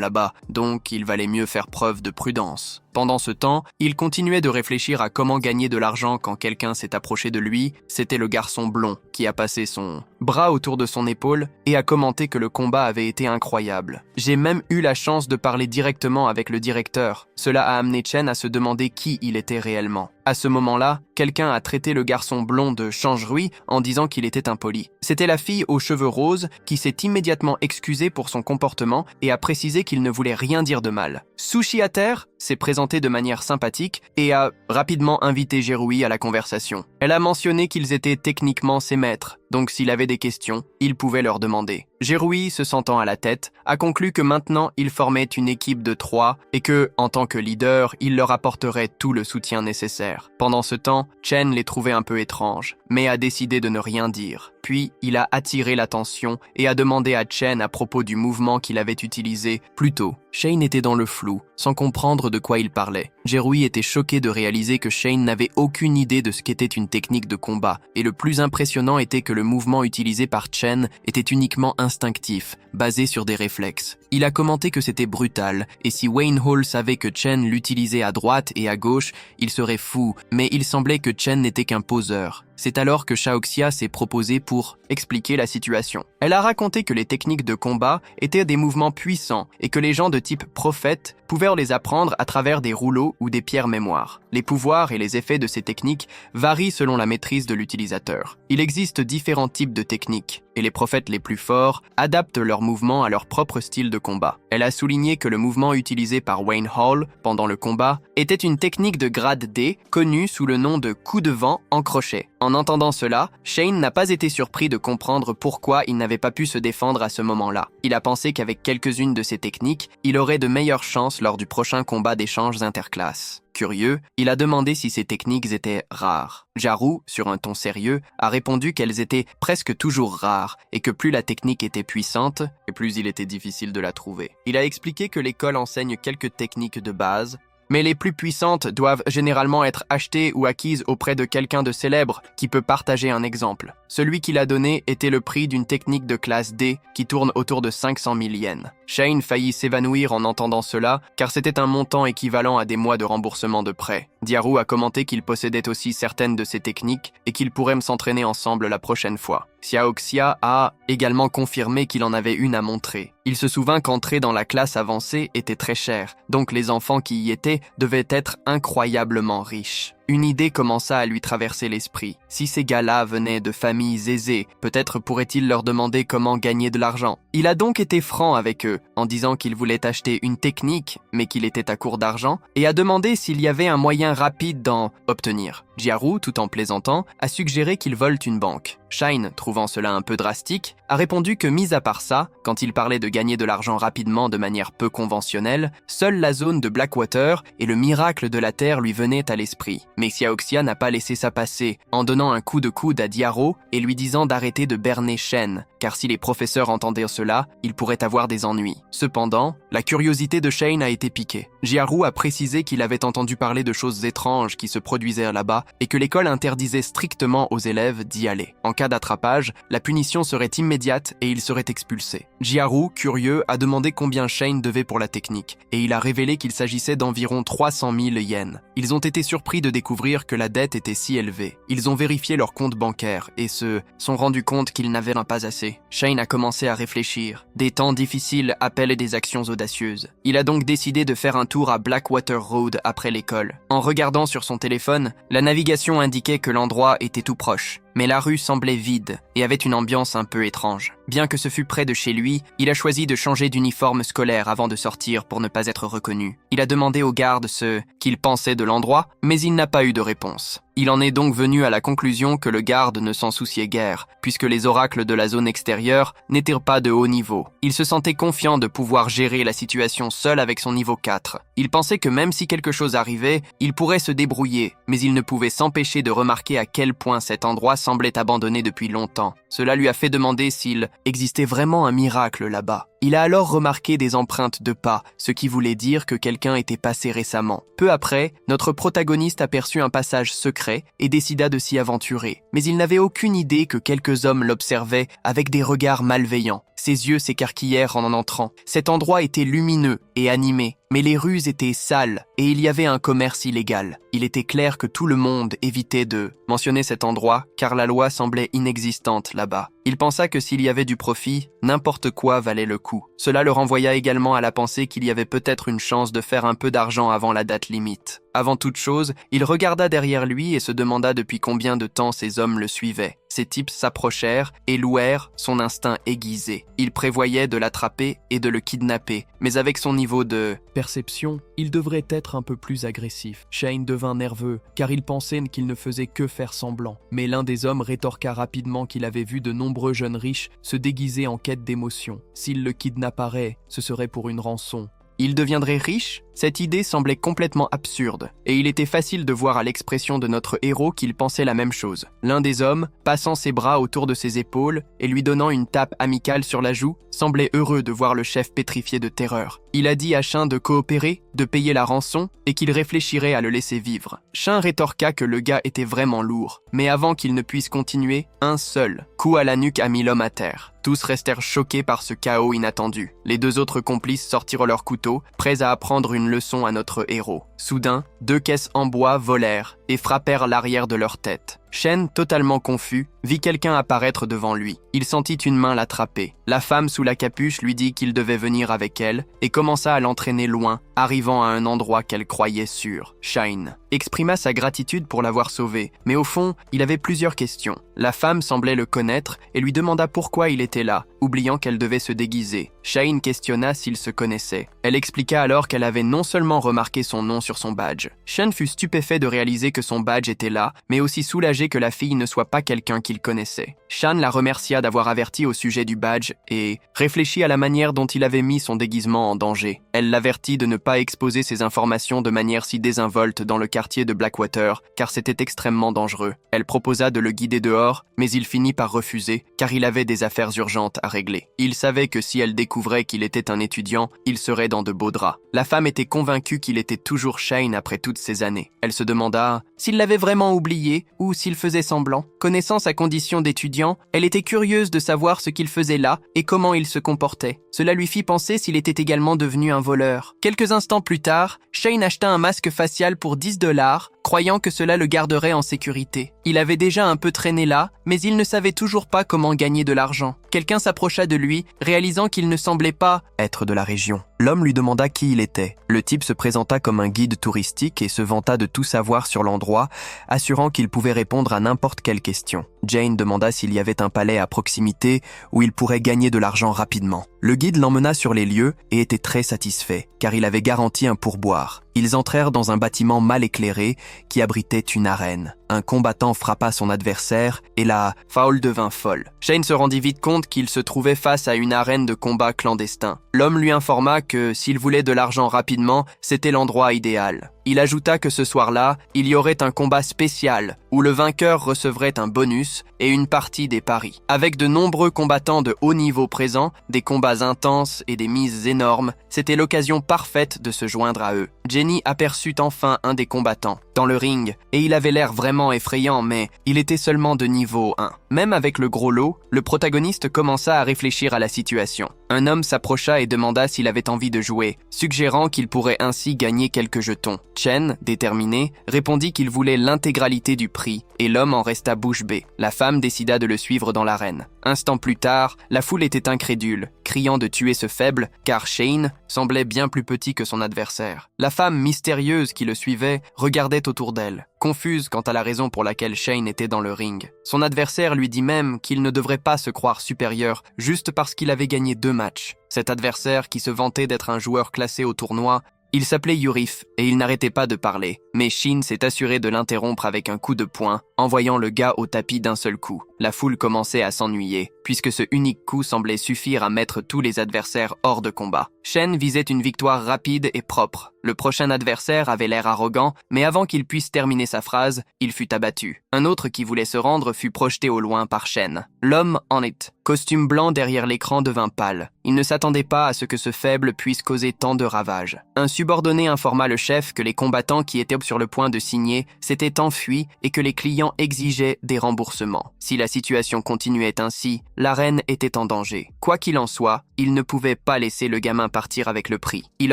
là-bas, donc il valait mieux faire preuve de prudence. Pendant ce temps, il continuait de réfléchir à comment gagner de l'argent quand quelqu'un s'est approché de lui. C'était le garçon blond qui a passé son bras autour de son épaule, et a commenté que le combat avait été incroyable. J'ai même eu la chance de parler directement avec le directeur. Cela a amené Chen à se demander qui il était réellement. À ce moment-là, quelqu'un a traité le garçon blond de change-rouille en disant qu'il était impoli. C'était la fille aux cheveux roses qui s'est immédiatement excusée pour son comportement et a précisé qu'il ne voulait rien dire de mal. Sushi à terre s'est présentée de manière sympathique et a rapidement invité Jerui à la conversation. Elle a mentionné qu'ils étaient techniquement ses maîtres, donc s'il avait des questions, il pouvait leur demander. Jerui, se sentant à la tête, a conclu que maintenant il formait une équipe de 3 et que, en tant que leader, il leur apporterait tout le soutien nécessaire. Pendant ce temps, Chen les trouvait un peu étranges, mais a décidé de ne rien dire. Puis, il a attiré l'attention et a demandé à Chen à propos du mouvement qu'il avait utilisé plus tôt. Shane était dans le flou, sans comprendre de quoi il parlait. Jerui était choqué de réaliser que Shane n'avait aucune idée de ce qu'était une technique de combat, et le plus impressionnant était que le mouvement utilisé par Chen était uniquement instinctif, basé sur des réflexes. Il a commenté que c'était brutal, et si Wayne Hall savait que Chen l'utilisait à droite et à gauche, il serait fou, mais il semblait que Chen n'était qu'un poseur. C'est alors que Xiaoxia s'est proposée pour expliquer la situation. Elle a raconté que les techniques de combat étaient des mouvements puissants et que les gens de type prophète pouvaient les apprendre à travers des rouleaux ou des pierres mémoire. Les pouvoirs et les effets de ces techniques varient selon la maîtrise de l'utilisateur. Il existe différents types de techniques, et les prophètes les plus forts adaptent leurs mouvements à leur propre style de combat. Elle a souligné que le mouvement utilisé par Wayne Hall pendant le combat était une technique de grade D connue sous le nom de coup de vent en crochet. En entendant cela, Shane n'a pas été surpris de comprendre pourquoi il n'avait pas pu se défendre à ce moment-là. Il a pensé qu'avec quelques-unes de ces techniques, il aurait de meilleures chances lors du prochain combat d'échanges interclasses. Curieux, il a demandé si ces techniques étaient rares. Jaru, sur un ton sérieux, a répondu qu'elles étaient presque toujours rares et que plus la technique était puissante, et plus il était difficile de la trouver. Il a expliqué que l'école enseigne quelques techniques de base, mais les plus puissantes doivent généralement être achetées ou acquises auprès de quelqu'un de célèbre qui peut partager un exemple. Celui qu'il a donné était le prix d'une technique de classe D qui tourne autour de 500 000 yens. Shane faillit s'évanouir en entendant cela, car c'était un montant équivalent à des mois de remboursement de prêt. Diaru a commenté qu'il possédait aussi certaines de ces techniques et qu'ils pourraient s'entraîner ensemble la prochaine fois. Xiaoxia a également confirmé qu'il en avait une à montrer. Il se souvint qu'entrer dans la classe avancée était très cher, donc les enfants qui y étaient devaient être incroyablement riches. Une idée commença à lui traverser l'esprit. Si ces gars-là venaient de familles aisées, peut-être pourrait-il leur demander comment gagner de l'argent. Il a donc été franc avec eux, en disant qu'il voulait acheter une technique, mais qu'il était à court d'argent, et a demandé s'il y avait un moyen rapide d'en obtenir. Jiaru, tout en plaisantant, a suggéré qu'ils volent une banque. Shine, trouvant cela un peu drastique, a répondu que mis à part ça, quand il parlait de gagner de l'argent rapidement de manière peu conventionnelle, seule la zone de Blackwater et le miracle de la Terre lui venaient à l'esprit. Mais Xiaoxia n'a pas laissé ça passer, en donnant un coup de coude à Diaro et lui disant d'arrêter de berner Shen, car si les professeurs entendaient cela, ils pourraient avoir des ennuis. Cependant, la curiosité de Shane a été piquée. Jiaru a précisé qu'il avait entendu parler de choses étranges qui se produisaient là-bas et que l'école interdisait strictement aux élèves d'y aller. En cas d'attrapage, la punition serait immédiate et il serait expulsé. Jiaru, curieux, a demandé combien Shane devait pour la technique, et il a révélé qu'il s'agissait d'environ 300 000 yens. Ils ont été surpris de découvrir que la dette était si élevée. Ils ont vérifié leur compte bancaire et se sont rendus compte qu'ils n'avaient pas assez. Shane a commencé à réfléchir. Des temps difficiles appellent des actions audacieuses. Il a donc décidé de faire un tour à Blackwater Road après l'école. En regardant sur son téléphone, la navigation indiquait que l'endroit était tout proche. Mais la rue semblait vide et avait une ambiance un peu étrange. Bien que ce fût près de chez lui, il a choisi de changer d'uniforme scolaire avant de sortir pour ne pas être reconnu. Il a demandé aux gardes ce qu'il pensait de l'endroit, mais il n'a pas eu de réponse. Il en est donc venu à la conclusion que le garde ne s'en souciait guère, puisque les oracles de la zone extérieure n'étaient pas de haut niveau. Il se sentait confiant de pouvoir gérer la situation seul avec son niveau 4. Il pensait que même si quelque chose arrivait, il pourrait se débrouiller, mais il ne pouvait s'empêcher de remarquer à quel point cet endroit semblait abandonné depuis longtemps. Cela lui a fait demander s'il existait vraiment un miracle là-bas. Il a alors remarqué des empreintes de pas, ce qui voulait dire que quelqu'un était passé récemment. Peu après, notre protagoniste aperçut un passage secret et décida de s'y aventurer. Mais il n'avait aucune idée que quelques hommes l'observaient avec des regards malveillants. Ses yeux s'écarquillèrent en entrant. Cet endroit était lumineux et animé, mais les rues étaient sales et il y avait un commerce illégal. Il était clair que tout le monde évitait de mentionner cet endroit car la loi semblait inexistante là-bas. Il pensa que s'il y avait du profit, n'importe quoi valait le coup. Cela le renvoya également à la pensée qu'il y avait peut-être une chance de faire un peu d'argent avant la date limite. Avant toute chose, il regarda derrière lui et se demanda depuis combien de temps ces hommes le suivaient. Ces types s'approchèrent et louèrent son instinct aiguisé. Il prévoyait de l'attraper et de le kidnapper, mais avec son niveau de perception, il devrait être un peu plus agressif. Shane devint nerveux, car il pensait qu'il ne faisait que faire semblant. Mais l'un des hommes rétorqua rapidement qu'il avait vu de nombreux jeunes riches se déguiser en quête d'émotion. S'il le kidnapparait, ce serait pour une rançon. Il deviendrait riche? Cette idée semblait complètement absurde, et il était facile de voir à l'expression de notre héros qu'il pensait la même chose. L'un des hommes, passant ses bras autour de ses épaules et lui donnant une tape amicale sur la joue, semblait heureux de voir le chef pétrifié de terreur. Il a dit à Shin de coopérer, de payer la rançon, et qu'il réfléchirait à le laisser vivre. Shin rétorqua que le gars était vraiment lourd, mais avant qu'il ne puisse continuer, un seul coup à la nuque a mis l'homme à terre. Tous restèrent choqués par ce chaos inattendu. Les deux autres complices sortirent leurs couteaux, prêts à apprendre une leçon à notre héros. Soudain, 2 caisses en bois volèrent et frappèrent l'arrière de leur tête. Shen, totalement confus, vit quelqu'un apparaître devant lui. Il sentit une main l'attraper. La femme sous la capuche lui dit qu'il devait venir avec elle et commença à l'entraîner loin, arrivant à un endroit qu'elle croyait sûr. Shine exprima sa gratitude pour l'avoir sauvé, mais au fond, il avait plusieurs questions. La femme semblait le connaître et lui demanda pourquoi il était là, oubliant qu'elle devait se déguiser. Shine questionna s'ils se connaissaient. Elle expliqua alors qu'elle avait non seulement remarqué son nom sur son badge. Shen fut stupéfait de réaliser que son badge était là, mais aussi soulagé que la fille ne soit pas quelqu'un qu'il connaissait. Shan la remercia d'avoir averti au sujet du badge et réfléchit à la manière dont il avait mis son déguisement en danger. Elle l'avertit de ne pas exposer ses informations de manière si désinvolte dans le quartier de Blackwater, car c'était extrêmement dangereux. Elle proposa de le guider dehors, mais il finit par refuser, car il avait des affaires urgentes à régler. Il savait que si elle découvrait qu'il était un étudiant, il serait dans de beaux draps. La femme était convaincue qu'il était toujours Shane après toutes ces années. Elle se demanda s'il l'avait vraiment oublié ou s'il faisait semblant. Connaissant sa condition d'étudiant, elle était curieuse de savoir ce qu'il faisait là et comment il se comportait. Cela lui fit penser s'il était également devenu un voleur. Quelques instants plus tard, Shane acheta un masque facial pour $10, croyant que cela le garderait en sécurité. Il avait déjà un peu traîné là, mais il ne savait toujours pas comment gagner de l'argent. Quelqu'un s'approcha de lui, réalisant qu'il ne semblait pas être de la région. L'homme lui demanda qui il était. Le type se présenta comme un guide touristique et se vanta de tout savoir sur l'endroit, assurant qu'il pouvait répondre à n'importe quelle question. Jane demanda s'il y avait un palais à proximité où il pourrait gagner de l'argent rapidement. Le guide l'emmena sur les lieux et était très satisfait, car il avait garanti un pourboire. Ils entrèrent dans un bâtiment mal éclairé qui abritait une arène. Un combattant frappa son adversaire et la foule devint folle. Shane se rendit vite compte qu'il se trouvait face à une arène de combat clandestin. L'homme lui informa que s'il voulait de l'argent rapidement, c'était l'endroit idéal. Il ajouta que ce soir-là, il y aurait un combat spécial où le vainqueur recevrait un bonus et une partie des paris. Avec de nombreux combattants de haut niveau présents, des combats intenses et des mises énormes, c'était l'occasion parfaite de se joindre à eux. Jenny aperçut enfin un des combattants dans le ring et il avait l'air vraiment effrayant, mais il était seulement de niveau 1. Même avec le gros lot, le protagoniste commença à réfléchir à la situation. Un homme s'approcha et demanda s'il avait envie de jouer, suggérant qu'il pourrait ainsi gagner quelques jetons. Chen, déterminé, répondit qu'il voulait l'intégralité du prix et l'homme en resta bouche bée. La femme décida de le suivre dans l'arène. Instant plus tard, la foule était incrédule, criant de tuer ce faible, car Shane semblait bien plus petit que son adversaire. La femme mystérieuse qui le suivait regardait autour d'elle, confuse quant à la raison pour laquelle Shane était dans le ring. Son adversaire lui dit même qu'il ne devrait pas se croire supérieur juste parce qu'il avait gagné 2 matchs. Cet adversaire, qui se vantait d'être un joueur classé au tournoi, il s'appelait Yurif et il n'arrêtait pas de parler, mais Shin s'est assuré de l'interrompre avec un coup de poing, envoyant le gars au tapis d'un seul coup. La foule commençait à s'ennuyer, puisque ce unique coup semblait suffire à mettre tous les adversaires hors de combat. Shen visait une victoire rapide et propre. Le prochain adversaire avait l'air arrogant, mais avant qu'il puisse terminer sa phrase, il fut abattu. Un autre qui voulait se rendre fut projeté au loin par Shen. L'homme en est. Costume blanc derrière l'écran devint pâle. Il ne s'attendait pas à ce que ce faible puisse causer tant de ravages. Un subordonné informa le chef que les combattants qui étaient sur le point de signer s'étaient enfuis et que les clients exigeaient des remboursements. Si la situation continuait ainsi, l'arène était en danger. Quoi qu'il en soit, il ne pouvait pas laisser le gamin partir avec le prix. Il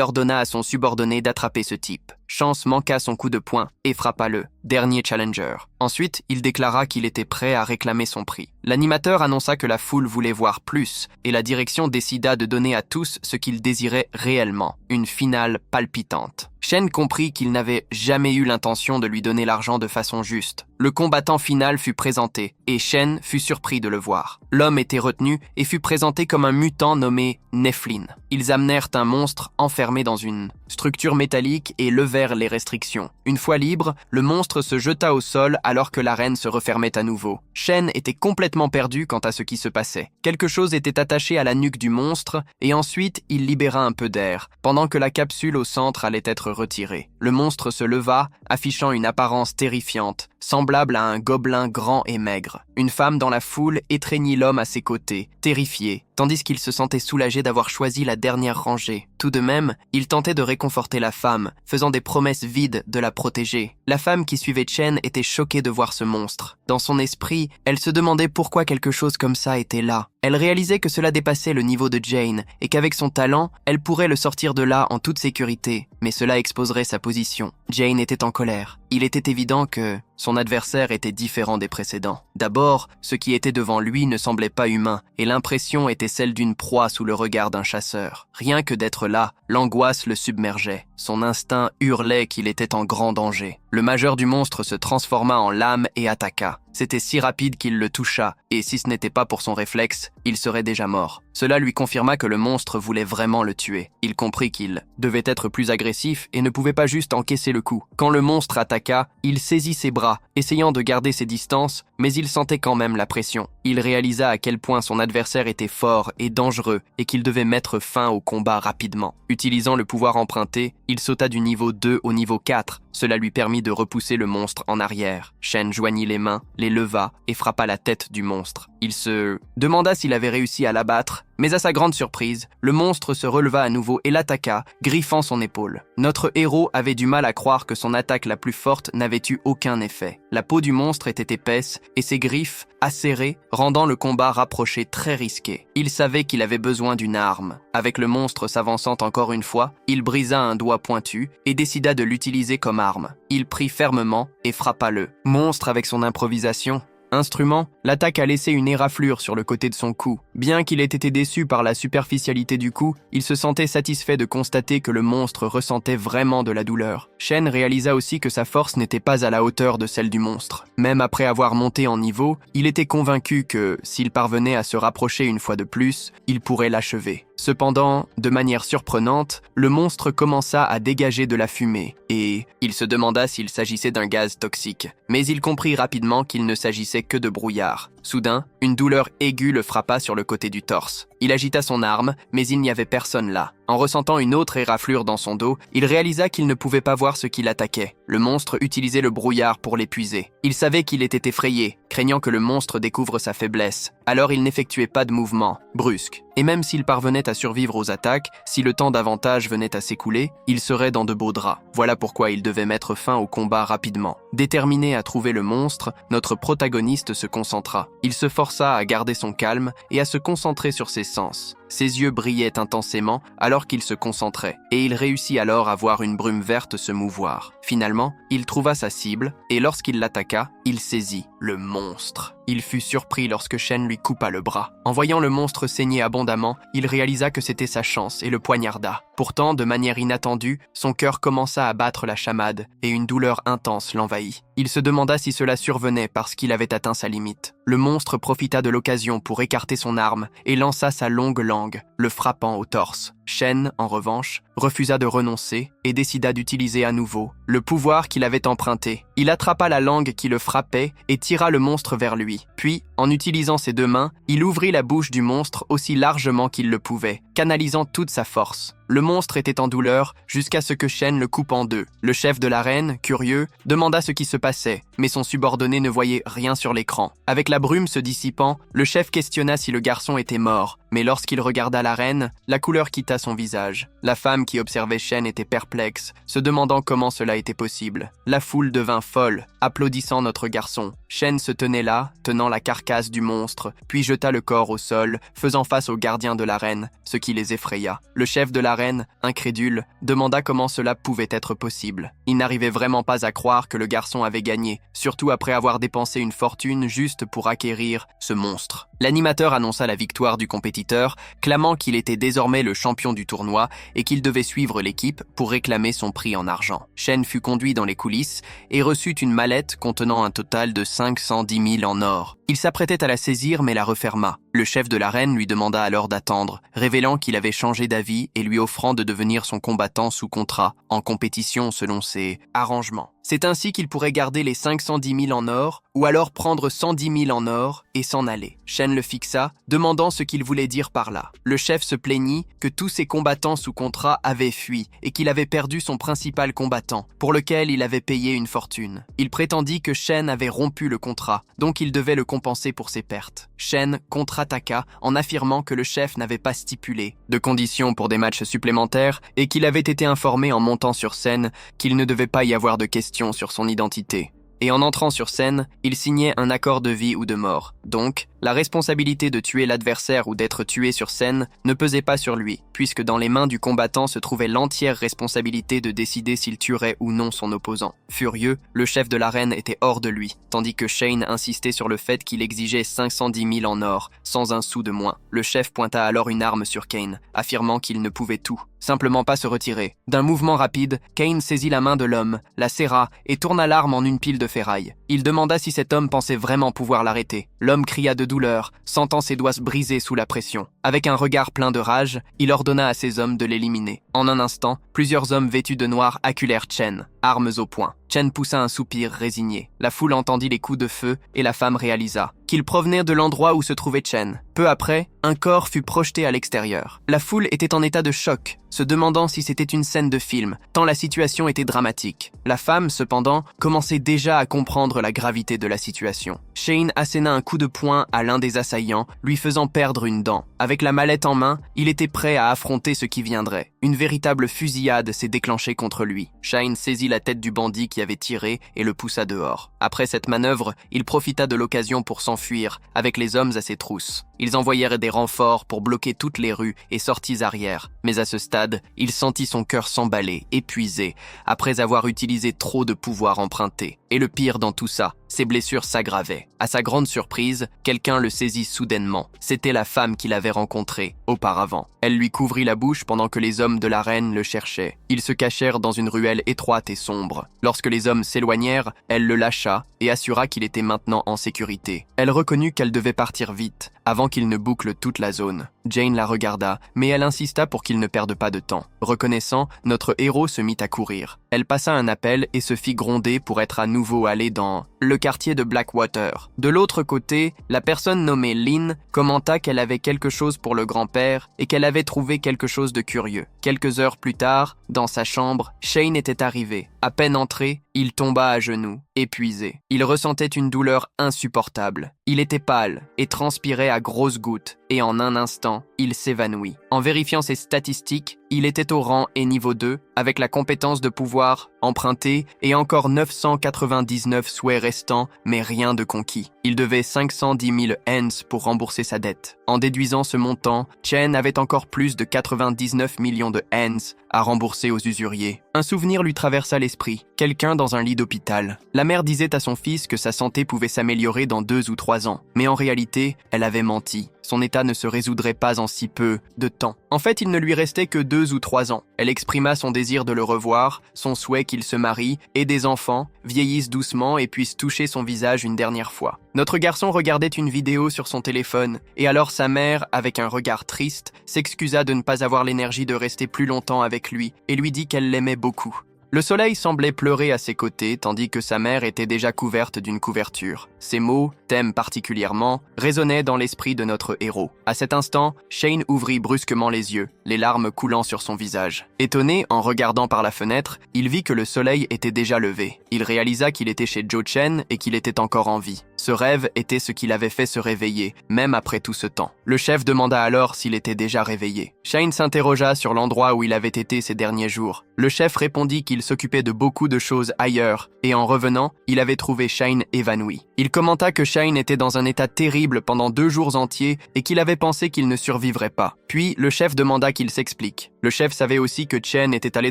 ordonna à son subordonné déterminé d'attraper ce type. Chance manqua son coup de poing et frappa le dernier challenger. Ensuite, il déclara qu'il était prêt à réclamer son prix. L'animateur annonça que la foule voulait voir plus et la direction décida de donner à tous ce qu'ils désiraient réellement, une finale palpitante. Shen comprit qu'il n'avait jamais eu l'intention de lui donner l'argent de façon juste. Le combattant final fut présenté et Shen fut surpris de le voir. L'homme était retenu et fut présenté comme un mutant nommé Nephlin. Ils amenèrent un monstre enfermé dans une structure métallique et levèrent les restrictions. Une fois libre, le monstre se jeta au sol alors que l'arène se refermait à nouveau. Shen était complètement perdu quant à ce qui se passait. Quelque chose était attaché à la nuque du monstre et ensuite il libéra un peu d'air, pendant que la capsule au centre allait être retirée. Le monstre se leva, affichant une apparence terrifiante, semblable à un gobelin grand et maigre. Une femme dans la foule étreignit l'homme à ses côtés, terrifié, tandis qu'il se sentait soulagé d'avoir choisi la dernière rangée. Tout de même, il tentait de réconforter la femme, faisant des promesses vides de la protéger. La femme qui suivait Chen était choquée de voir ce monstre. Dans son esprit, elle se demandait pourquoi quelque chose comme ça était là. Elle réalisait que cela dépassait le niveau de Jane et qu'avec son talent, elle pourrait le sortir de là en toute sécurité, mais cela exposerait sa position. Jane était en colère. Il était évident que son adversaire était différent des précédents. D'abord, ce qui était devant lui ne semblait pas humain et l'impression était celle d'une proie sous le regard d'un chasseur. Rien que d'être là, l'angoisse le submergeait. Son instinct hurlait qu'il était en grand danger. Le majeur du monstre se transforma en lame et attaqua. C'était si rapide qu'il le toucha, et si ce n'était pas pour son réflexe, il serait déjà mort. Cela lui confirma que le monstre voulait vraiment le tuer. Il comprit qu'il devait être plus agressif et ne pouvait pas juste encaisser le coup. Quand le monstre attaqua, il saisit ses bras, essayant de garder ses distances, mais il sentait quand même la pression. Il réalisa à quel point son adversaire était fort et dangereux et qu'il devait mettre fin au combat rapidement. Utilisant le pouvoir emprunté, il sauta du niveau 2 au niveau 4. Cela lui permit de repousser le monstre en arrière. Shen joignit les mains, les leva et frappa la tête du monstre. Il se demanda s'il avait réussi à l'abattre, mais à sa grande surprise, le monstre se releva à nouveau et l'attaqua, griffant son épaule. Notre héros avait du mal à croire que son attaque la plus forte n'avait eu aucun effet. La peau du monstre était épaisse et ses griffes acérées, rendant le combat rapproché très risqué. Il savait qu'il avait besoin d'une arme. Avec le monstre s'avançant encore une fois, il brisa un doigt pointu et décida de l'utiliser comme arme. Il prit fermement et frappa le monstre avec son improvisation. Instrument, l'attaque a laissé une éraflure sur le côté de son cou. Bien qu'il ait été déçu par la superficialité du coup, il se sentait satisfait de constater que le monstre ressentait vraiment de la douleur. Shen réalisa aussi que sa force n'était pas à la hauteur de celle du monstre. Même après avoir monté en niveau, il était convaincu que, s'il parvenait à se rapprocher une fois de plus, il pourrait l'achever. Cependant, de manière surprenante, le monstre commença à dégager de la fumée, et il se demanda s'il s'agissait d'un gaz toxique. Mais il comprit rapidement qu'il ne s'agissait que de brouillard. Soudain, une douleur aiguë le frappa sur le côté du torse. Il agita son arme, mais il n'y avait personne là. En ressentant une autre éraflure dans son dos, il réalisa qu'il ne pouvait pas voir ce qui l'attaquait. Le monstre utilisait le brouillard pour l'épuiser. Il savait qu'il était effrayé, craignant que le monstre découvre sa faiblesse. Alors il n'effectuait pas de mouvement brusque. Et même s'il parvenait à survivre aux attaques, si le temps d'avantage venait à s'écouler, il serait dans de beaux draps. Voilà pourquoi il devait mettre fin au combat rapidement. Déterminé à trouver le monstre, notre protagoniste se concentra. Il se força à garder son calme et à se concentrer sur ses sens. Ses yeux brillaient intensément alors qu'il se concentrait, et il réussit alors à voir une brume verte se mouvoir. Finalement, il trouva sa cible, et lorsqu'il l'attaqua, il saisit le monstre. Il fut surpris lorsque Shen lui coupa le bras. En voyant le monstre saigner abondamment, il réalisa que c'était sa chance et le poignarda. Pourtant, de manière inattendue, son cœur commença à battre la chamade, et une douleur intense l'envahit. Il se demanda si cela survenait parce qu'il avait atteint sa limite. Le monstre profita de l'occasion pour écarter son arme et lança sa longue langue, le frappant au torse. Shen, en revanche, refusa de renoncer et décida d'utiliser à nouveau le pouvoir qu'il avait emprunté. Il attrapa la langue qui le frappait et tira le monstre vers lui. Puis, en utilisant ses deux mains, il ouvrit la bouche du monstre aussi largement qu'il le pouvait, canalisant toute sa force. Le monstre était en douleur jusqu'à ce que Shen le coupe en deux. Le chef de l'arène, curieux, demanda ce qui se passait, mais son subordonné ne voyait rien sur l'écran. Avec la brume se dissipant, le chef questionna si le garçon était mort, mais lorsqu'il regarda l'arène, la couleur quitta son visage. La femme qui observait Shen était perplexe, se demandant comment cela était possible. La foule devint folle, applaudissant notre garçon. Shen se tenait là, tenant la carcasse du monstre, puis jeta le corps au sol, faisant face aux gardiens de l'arène, ce qui les effraya. Le chef de l'arène, incrédule, demanda comment cela pouvait être possible. Il n'arrivait vraiment pas à croire que le garçon avait gagné, surtout après avoir dépensé une fortune juste pour acquérir ce monstre. L'animateur annonça la victoire du compétiteur, clamant qu'il était désormais le champion du tournoi et qu'il devait suivre l'équipe pour réclamer son prix en argent. Shen fut conduit dans les coulisses et reçut une mallette contenant un total de 510 000 en or. Il s'apprêtait à la saisir mais la referma. Le chef de l'arène lui demanda alors d'attendre, révélant qu'il avait changé d'avis et lui offrant de devenir son combattant sous contrat, en compétition selon ses arrangements. C'est ainsi qu'il pourrait garder les 510 000 en or, ou alors prendre 110 000 en or et s'en aller. Shen le fixa, demandant ce qu'il voulait dire par là. Le chef se plaignit que tous ses combattants sous contrat avaient fui et qu'il avait perdu son principal combattant, pour lequel il avait payé une fortune. Il prétendit que Shen avait rompu le contrat, donc il devait le compenser pour ses pertes. Shen contre-attaqua en affirmant que le chef n'avait pas stipulé de conditions pour des matchs supplémentaires et qu'il avait été informé en montant sur scène qu'il ne devait pas y avoir de questions sur son identité. Et en entrant sur scène, il signait un accord de vie ou de mort. Donc, la responsabilité de tuer l'adversaire ou d'être tué sur scène ne pesait pas sur lui, puisque dans les mains du combattant se trouvait l'entière responsabilité de décider s'il tuerait ou non son opposant. Furieux, le chef de l'arène était hors de lui, tandis que Shane insistait sur le fait qu'il exigeait 510 000 en or, sans un sou de moins. Le chef pointa alors une arme sur Kane, affirmant qu'il ne pouvait tout simplement pas se retirer. D'un mouvement rapide, Kane saisit la main de l'homme, la serra et tourna l'arme en une pile de ferraille. Il demanda si cet homme pensait vraiment pouvoir l'arrêter. L'homme cria de douleur, sentant ses doigts se briser sous la pression. Avec un regard plein de rage, il ordonna à ses hommes de l'éliminer. En un instant, plusieurs hommes vêtus de noir acculèrent Chen, armes au poing. Chen poussa un soupir résigné. La foule entendit les coups de feu et la femme réalisa qu'il provenait de l'endroit où se trouvait Chen. Peu après, un corps fut projeté à l'extérieur. La foule était en état de choc, se demandant si c'était une scène de film, tant la situation était dramatique. La femme, cependant, commençait déjà à comprendre la gravité de la situation. Shane asséna un coup de poing à l'un des assaillants, lui faisant perdre une dent. Avec la mallette en main, il était prêt à affronter ce qui viendrait. Une véritable fusillade s'est déclenchée contre lui. Shane saisit la tête du bandit qui avait tiré et le poussa dehors. Après cette manœuvre, il profita de l'occasion pour s'enfuir, avec les hommes à ses trousses. Ils envoyèrent des renforts pour bloquer toutes les rues et sorties arrière. Mais à ce stade, il sentit son cœur s'emballer, épuisé, après avoir utilisé trop de pouvoir emprunté. Et le pire dans tout ça, ses blessures s'aggravaient. À sa grande surprise, quelqu'un le saisit soudainement. C'était la femme qu'il avait rencontrée auparavant. Elle lui couvrit la bouche pendant que les hommes de l'arène le cherchaient. Ils se cachèrent dans une ruelle étroite et sombre. Lorsque les hommes s'éloignèrent, elle le lâcha et assura qu'il était maintenant en sécurité. Elle reconnut qu'elle devait partir vite, avant qu'il ne boucle toute la zone. Jane la regarda, mais elle insista pour qu'il ne perde pas de temps. Reconnaissant, notre héros se mit à courir. Elle passa un appel et se fit gronder pour être à nouveau allée dans le quartier de Blackwater. De l'autre côté, la personne nommée Lynn commenta qu'elle avait quelque chose pour le grand-père et qu'elle avait trouvé quelque chose de curieux. Quelques heures plus tard, dans sa chambre, Shane était arrivé. À peine entré, il tomba à genoux, épuisé. Il ressentait une douleur insupportable. Il était pâle et transpirait à grosses gouttes, et en un instant, il s'évanouit. En vérifiant ses statistiques, il était au rang et niveau 2, avec la compétence de pouvoir emprunter et encore 999 souhaits restants, mais rien de conquis. Il devait 510 000 hens pour rembourser sa dette. En déduisant ce montant, Chen avait encore plus de 99 millions de hens à rembourser aux usuriers. Un souvenir lui traversa l'esprit. Quelqu'un dans un lit d'hôpital. La mère disait à son fils que sa santé pouvait s'améliorer dans 2 ou 3 ans. Mais en réalité, elle avait menti. Son état ne se résoudrait pas en si peu de temps. En fait, il ne lui restait que 2 ou 3 ans. Elle exprima son désir de le revoir, son souhait qu'il se marie, ait des enfants, vieillisse doucement et puisse toucher son visage une dernière fois. Notre garçon regardait une vidéo sur son téléphone, et alors sa mère, avec un regard triste, s'excusa de ne pas avoir l'énergie de rester plus longtemps avec lui, et lui dit qu'elle l'aimait beaucoup. Le soleil semblait pleurer à ses côtés, tandis que sa mère était déjà couverte d'une couverture. Ces mots, thème particulièrement, résonnaient dans l'esprit de notre héros. À cet instant, Shane ouvrit brusquement les yeux, les larmes coulant sur son visage. Étonné, en regardant par la fenêtre, il vit que le soleil était déjà levé. Il réalisa qu'il était chez Joe Chen et qu'il était encore en vie. Ce rêve était ce qui l'avait fait se réveiller, même après tout ce temps. Le chef demanda alors s'il était déjà réveillé. Shane s'interrogea sur l'endroit où il avait été ces derniers jours. Le chef répondit qu'il s'occupait de beaucoup de choses ailleurs, et en revenant, il avait trouvé Shane évanoui. Il commenta que Shane était dans un état terrible pendant 2 jours entiers et qu'il avait pensé qu'il ne survivrait pas. Puis, le chef demanda qu'il s'explique. Le chef savait aussi que Chen était allé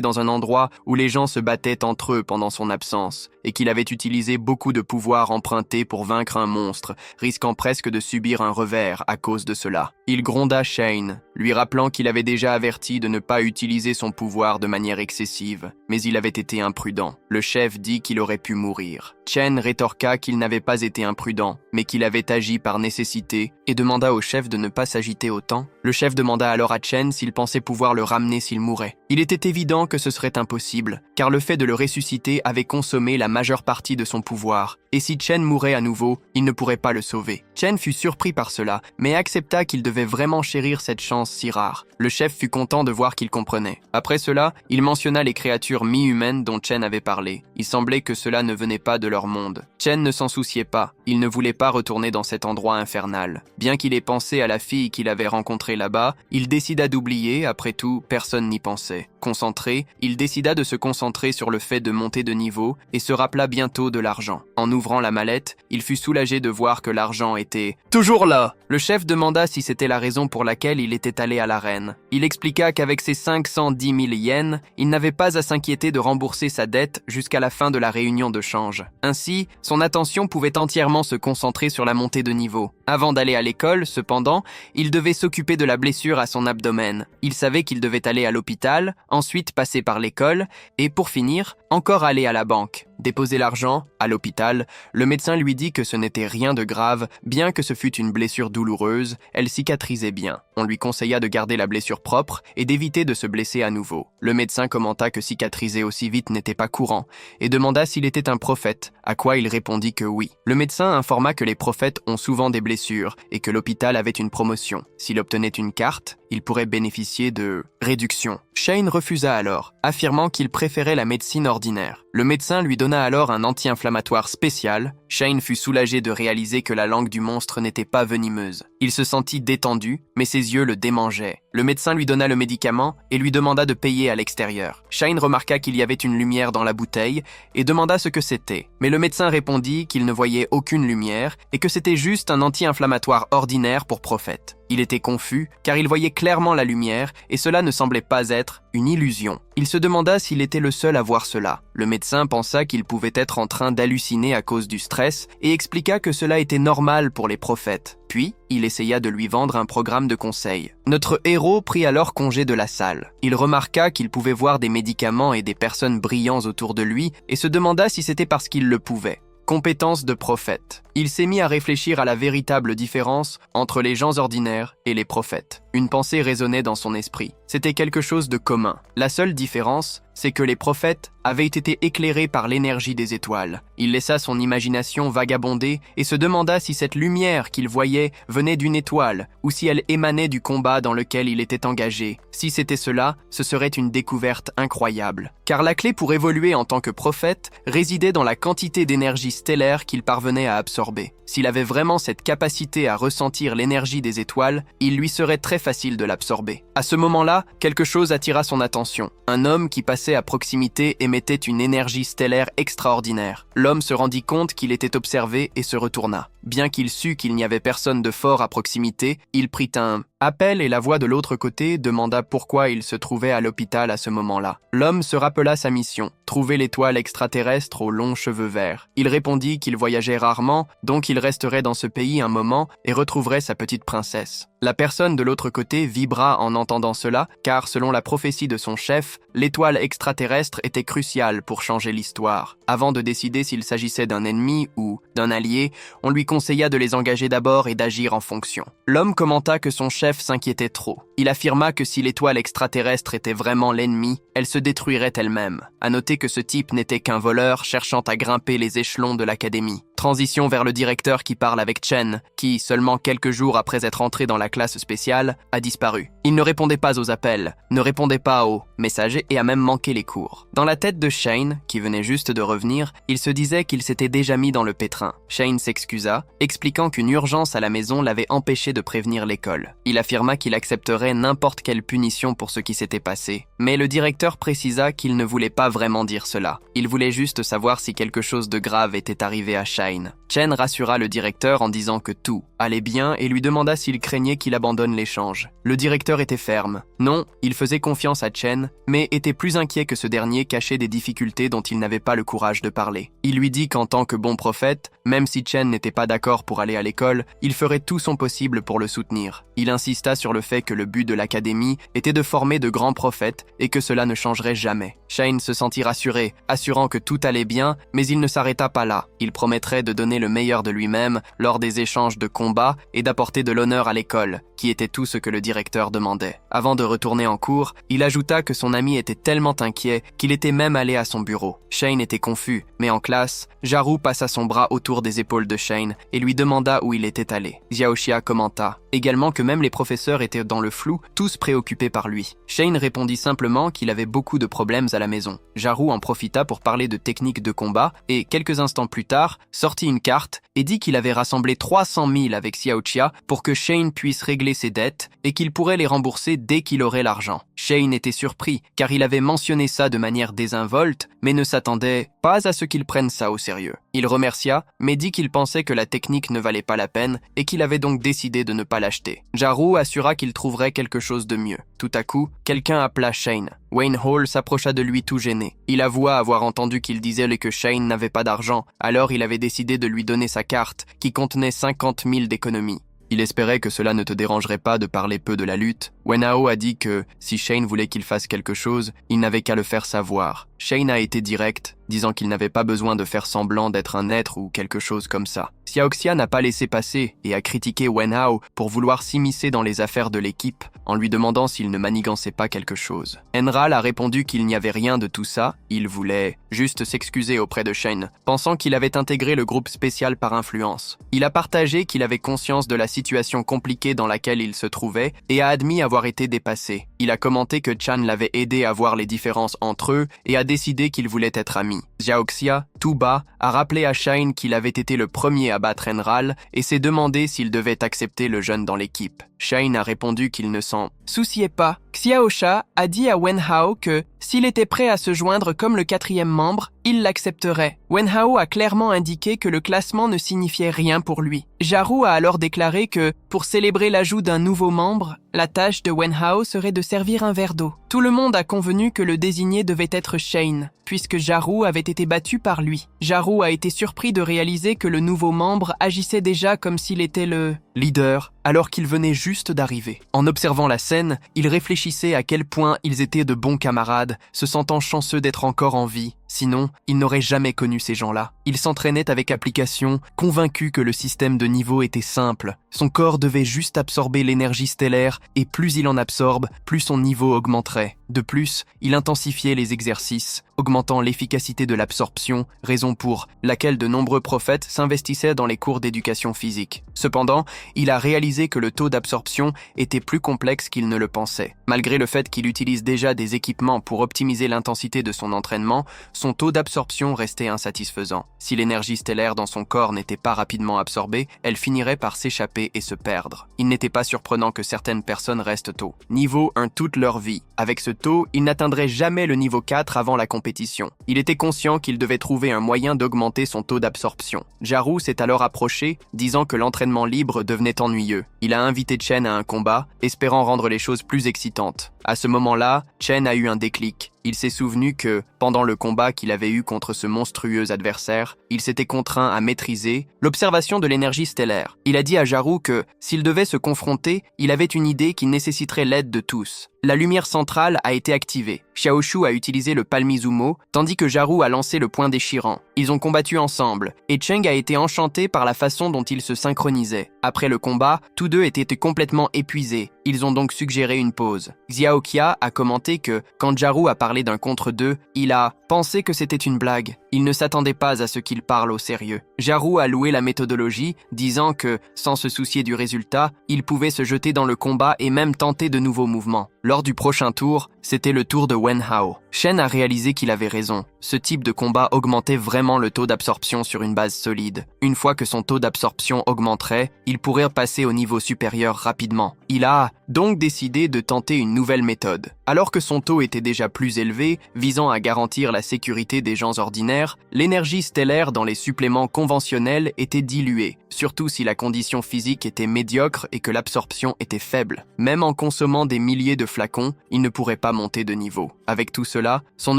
dans un endroit où les gens se battaient entre eux pendant son absence, et qu'il avait utilisé beaucoup de pouvoirs empruntés pour vaincre un monstre, risquant presque de subir un revers à cause de cela. Il gronda Shane, lui rappelant qu'il avait déjà averti de ne pas utiliser son pouvoir de manière excessive, mais il avait été imprudent. Le chef dit qu'il aurait pu mourir. Chen rétorqua qu'il n'avait pas été imprudent, mais qu'il avait agi par nécessité et demanda au chef de ne pas s'agiter autant. Le chef demanda alors à Chen s'il pensait pouvoir le ramener s'il mourait. Il était évident que ce serait impossible, car le fait de le ressusciter avait consommé la majeure partie de son pouvoir, et si Chen mourait à nouveau, il ne pourrait pas le sauver. Chen fut surpris par cela, mais accepta qu'il devait vraiment chérir cette chance si rare. Le chef fut content de voir qu'il comprenait. Après cela, il mentionna les créatures mi-humaines dont Chen avait parlé. Il semblait que cela ne venait pas de leur monde. Chen ne s'en souciait pas, il ne voulait pas retourner dans cet endroit infernal. Bien qu'il ait pensé à la fille qu'il avait rencontrée là-bas, il décida d'oublier, après tout, personne n'y pensait. Concentré, il décida de se concentrer sur le fait de monter de niveau et se rappela bientôt de l'argent. En ouvrant la mallette, il fut soulagé de voir que l'argent était toujours là. Le chef demanda si c'était la raison pour laquelle il était allé à l'arène. Il expliqua qu'avec ses 510 000 yens, il n'avait pas à s'inquiéter de rembourser sa dette jusqu'à la fin de la réunion de change. Ainsi, son attention pouvait entièrement se concentrer sur la montée de niveau. Avant d'aller à l'école, cependant, il devait s'occuper de la blessure à son abdomen. Il savait qu'il devait aller à l'hôpital, ensuite passer par l'école, et pour finir, encore aller à la banque. Déposer l'argent, à l'hôpital, le médecin lui dit que ce n'était rien de grave, bien que ce fût une blessure douloureuse, elle cicatrisait bien. On lui conseilla de garder la blessure propre et d'éviter de se blesser à nouveau. Le médecin commenta que cicatriser aussi vite n'était pas courant, et demanda s'il était un prophète, à quoi il répondit que oui. Le médecin informa que les prophètes ont souvent des blessures, et que l'hôpital avait une promotion. S'il obtenait une carte, il pourrait bénéficier de réduction. Shane refusa alors, affirmant qu'il préférait la médecine ordinaire. Le médecin lui donna alors un anti-inflammatoire spécial. Shane fut soulagé de réaliser que la langue du monstre n'était pas venimeuse. Il se sentit détendu, mais ses yeux le démangeaient. Le médecin lui donna le médicament et lui demanda de payer à l'extérieur. Shane remarqua qu'il y avait une lumière dans la bouteille et demanda ce que c'était. Mais le médecin répondit qu'il ne voyait aucune lumière et que c'était juste un anti-inflammatoire ordinaire pour prophète. Il était confus, car il voyait clairement la lumière, et cela ne semblait pas être une illusion. Il se demanda s'il était le seul à voir cela. Le médecin pensa qu'il pouvait être en train d'halluciner à cause du stress, et expliqua que cela était normal pour les prophètes. Puis, il essaya de lui vendre un programme de conseil. Notre héros prit alors congé de la salle. Il remarqua qu'il pouvait voir des médicaments et des personnes brillants autour de lui, et se demanda si c'était parce qu'il le pouvait. Compétence de prophète. Il s'est mis à réfléchir à la véritable différence entre les gens ordinaires et les prophètes. Une pensée résonnait dans son esprit. C'était quelque chose de commun. La seule différence, c'est que les prophètes avaient été éclairés par l'énergie des étoiles. Il laissa son imagination vagabonder et se demanda si cette lumière qu'il voyait venait d'une étoile ou si elle émanait du combat dans lequel il était engagé. Si c'était cela, ce serait une découverte incroyable. Car la clé pour évoluer en tant que prophète résidait dans la quantité d'énergie stellaire qu'il parvenait à absorber. S'il avait vraiment cette capacité à ressentir l'énergie des étoiles, il lui serait très facile de l'absorber. À ce moment-là, quelque chose attira son attention. Un homme qui passait à proximité émettait une énergie stellaire extraordinaire. L'homme se rendit compte qu'il était observé et se retourna. Bien qu'il sût qu'il n'y avait personne de fort à proximité, il prit un appel et la voix de l'autre côté demanda pourquoi il se trouvait à l'hôpital à ce moment-là. L'homme se rappela sa mission, trouver l'étoile extraterrestre aux longs cheveux verts. Il répondit qu'il voyageait rarement, donc il resterait dans ce pays un moment et retrouverait sa petite princesse. La personne de l'autre côté vibra en entendant cela, car selon la prophétie de son chef, l'étoile extraterrestre était cruciale pour changer l'histoire. Avant de décider s'il s'agissait d'un ennemi ou d'un allié, on lui conseilla de les engager d'abord et d'agir en fonction. L'homme commenta que son chef s'inquiétait trop. Il affirma que si l'étoile extraterrestre était vraiment l'ennemi, elle se détruirait elle-même. À noter que ce type n'était qu'un voleur cherchant à grimper les échelons de l'académie. Transition vers le directeur qui parle avec Chen, qui, seulement quelques jours après être entré dans la classe spéciale, a disparu. Il ne répondait pas aux appels, ne répondait pas aux messages et a même manqué les cours. Dans la tête de Shane, qui venait juste de revenir, il se disait qu'il s'était déjà mis dans le pétrin. Shane s'excusa, expliquant qu'une urgence à la maison l'avait empêché de prévenir l'école. Il affirma qu'il accepterait n'importe quelle punition pour ce qui s'était passé, mais le directeur précisa qu'il ne voulait pas vraiment dire cela. Il voulait juste savoir si quelque chose de grave était arrivé à Shane. Chen rassura le directeur en disant que tout allait bien et lui demanda s'il craignait qu'il abandonne l'échange. Le directeur était ferme. Non, il faisait confiance à Chen, mais était plus inquiet que ce dernier cachait des difficultés dont il n'avait pas le courage de parler. Il lui dit qu'en tant que bon prophète, même si Chen n'était pas d'accord pour aller à l'école, il ferait tout son possible pour le soutenir. Il insista sur le fait que le but de l'académie était de former de grands prophètes et que cela ne changerait jamais. Shane se sentit rassuré, assurant que tout allait bien, mais il ne s'arrêta pas là. Il promettrait de donner le meilleur de lui-même lors des échanges de combats et d'apporter de l'honneur à l'école, qui était tout ce que le directeur demandait. Avant de retourner en cours, il ajouta que son ami était tellement inquiet qu'il était même allé à son bureau. Shane était confus, mais en classe, Jaru passa son bras autour des épaules de Shane et lui demanda où il était allé. Xiaoxia commenta également que même les professeurs étaient dans le flou, tous préoccupés par lui. Shane répondit simplement qu'il avait beaucoup de problèmes à la maison. Jaru en profita pour parler de techniques de combat et, quelques instants plus tard, sortit une carte et dit qu'il avait rassemblé 300 000 avec Xiaoxia pour que Shane puisse régler ses dettes et qu'il pourrait les rembourser dès qu'il aurait l'argent. Shane était surpris car il avait mentionné ça de manière désinvolte, mais ne s'attendait pas à ce qu'il prenne ça au sérieux. Il remercia, mais dit qu'il pensait que la technique ne valait pas la peine et qu'il avait donc décidé de ne pas l'acheter. Jaru assura qu'il trouverait quelque chose de mieux. Tout à coup, quelqu'un appela Shane. Wayne Hall s'approcha de lui tout gêné. Il avoua avoir entendu qu'il disait que Shane n'avait pas d'argent, alors il avait décidé de lui donner sa carte, qui contenait 50 000 d'économies. Il espérait que cela ne te dérangerait pas de parler peu de la lutte. Wenhao a dit que, si Shane voulait qu'il fasse quelque chose, il n'avait qu'à le faire savoir. Shane a été direct, disant qu'il n'avait pas besoin de faire semblant d'être un être ou quelque chose comme ça. Xiaoxia n'a pas laissé passer et a critiqué Wenhao pour vouloir s'immiscer dans les affaires de l'équipe en lui demandant s'il ne manigançait pas quelque chose. Enral a répondu qu'il n'y avait rien de tout ça, il voulait juste s'excuser auprès de Shane, pensant qu'il avait intégré le groupe spécial par influence. Il a partagé qu'il avait conscience de la situation compliquée dans laquelle il se trouvait et a admis avoir été dépassé. Il a commenté que Chan l'avait aidé à voir les différences entre eux et a décidé qu'ils voulaient être amis. Xiaoxia, tout bas, a rappelé à Shane qu'il avait été le premier à battre Enral et s'est demandé s'il devait accepter le jeune dans l'équipe. Shane a répondu qu'il ne s'en souciait pas. Xiaoxia a dit à Wenhao que, s'il était prêt à se joindre comme le 4e membre, il l'accepterait. Wenhao a clairement indiqué que le classement ne signifiait rien pour lui. Jaru a alors déclaré que, pour célébrer l'ajout d'un nouveau membre, la tâche de Wenhao serait de servir un verre d'eau. Tout le monde a convenu que le désigné devait être Shane, puisque Jaru avait été battu par lui. Jaru a été surpris de réaliser que le nouveau membre agissait déjà comme s'il était le leader, alors qu'il venait juste d'arriver. En observant la scène, il réfléchissait à quel point ils étaient de bons camarades, se sentant chanceux d'être encore en vie. Sinon, il n'aurait jamais connu ces gens-là. Il s'entraînait avec application, convaincu que le système de niveau était simple. Son corps devait juste absorber l'énergie stellaire, et plus il en absorbe, plus son niveau augmenterait. De plus, il intensifiait les exercices, augmentant l'efficacité de l'absorption, raison pour laquelle de nombreux prophètes s'investissaient dans les cours d'éducation physique. Cependant, il a réalisé que le taux d'absorption était plus complexe qu'il ne le pensait. Malgré le fait qu'il utilise déjà des équipements pour optimiser l'intensité de son entraînement, son taux d'absorption restait insatisfaisant. Si l'énergie stellaire dans son corps n'était pas rapidement absorbée, elle finirait par s'échapper et se perdre. Il n'était pas surprenant que certaines personnes restent tôt. Niveau 1 toute leur vie. Avec ce taux, il n'atteindrait jamais le niveau 4 avant la compétition. Il était conscient qu'il devait trouver un moyen d'augmenter son taux d'absorption. Jaru s'est alors approché, disant que l'entraînement libre devenait ennuyeux. Il a invité Chen à un combat, espérant rendre les choses plus excitantes. À ce moment-là, Chen a eu un déclic. Il s'est souvenu que, pendant le combat qu'il avait eu contre ce monstrueux adversaire, il s'était contraint à maîtriser l'observation de l'énergie stellaire. Il a dit à Jaru que, s'il devait se confronter, il avait une idée qui nécessiterait l'aide de tous. La lumière centrale a été activée. Xiaoshu a utilisé le Palmizumo, tandis que Jarou a lancé le point déchirant. Ils ont combattu ensemble, et Cheng a été enchanté par la façon dont ils se synchronisaient. Après le combat, tous deux étaient complètement épuisés. Ils ont donc suggéré une pause. Xiaoqia a commenté que, quand Jarou a parlé d'un contre deux, il a pensé que c'était une blague. Il ne s'attendait pas à ce qu'il parle au sérieux. Jarou a loué la méthodologie, disant que, sans se soucier du résultat, il pouvait se jeter dans le combat et même tenter de nouveaux mouvements. Lors du prochain tour, c'était le tour de Wen Hao. Shen a réalisé qu'il avait raison. Ce type de combat augmentait vraiment le taux d'absorption sur une base solide. Une fois que son taux d'absorption augmenterait, il pourrait passer au niveau supérieur rapidement. Il a donc décidé de tenter une nouvelle méthode. Alors que son taux était déjà plus élevé, visant à garantir la sécurité des gens ordinaires, l'énergie stellaire dans les suppléments conventionnels était diluée, surtout si la condition physique était médiocre et que l'absorption était faible. Même en consommant des milliers de flacons, il ne pourrait pas monter de niveau. Avec tout cela, son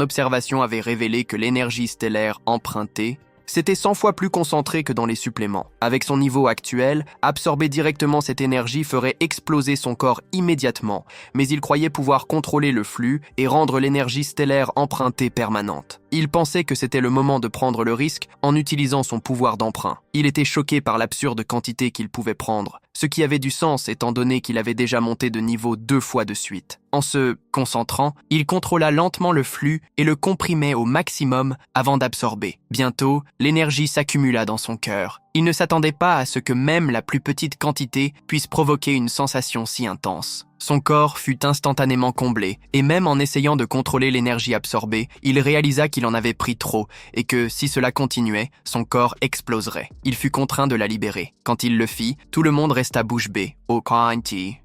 observation avait révélé que l'énergie stellaire empruntée c'était 100 fois plus concentré que dans les suppléments. Avec son niveau actuel, absorber directement cette énergie ferait exploser son corps immédiatement, mais il croyait pouvoir contrôler le flux et rendre l'énergie stellaire empruntée permanente. Il pensait que c'était le moment de prendre le risque en utilisant son pouvoir d'emprunt. Il était choqué par l'absurde quantité qu'il pouvait prendre, ce qui avait du sens étant donné qu'il avait déjà monté de niveau 2 fois de suite. En se concentrant, il contrôla lentement le flux et le comprimait au maximum avant d'absorber. Bientôt, l'énergie s'accumula dans son cœur. Il ne s'attendait pas à ce que même la plus petite quantité puisse provoquer une sensation si intense. Son corps fut instantanément comblé, et même en essayant de contrôler l'énergie absorbée, il réalisa qu'il en avait pris trop, et que, si cela continuait, son corps exploserait. Il fut contraint de la libérer. Quand il le fit, tout le monde resta bouche bée. Au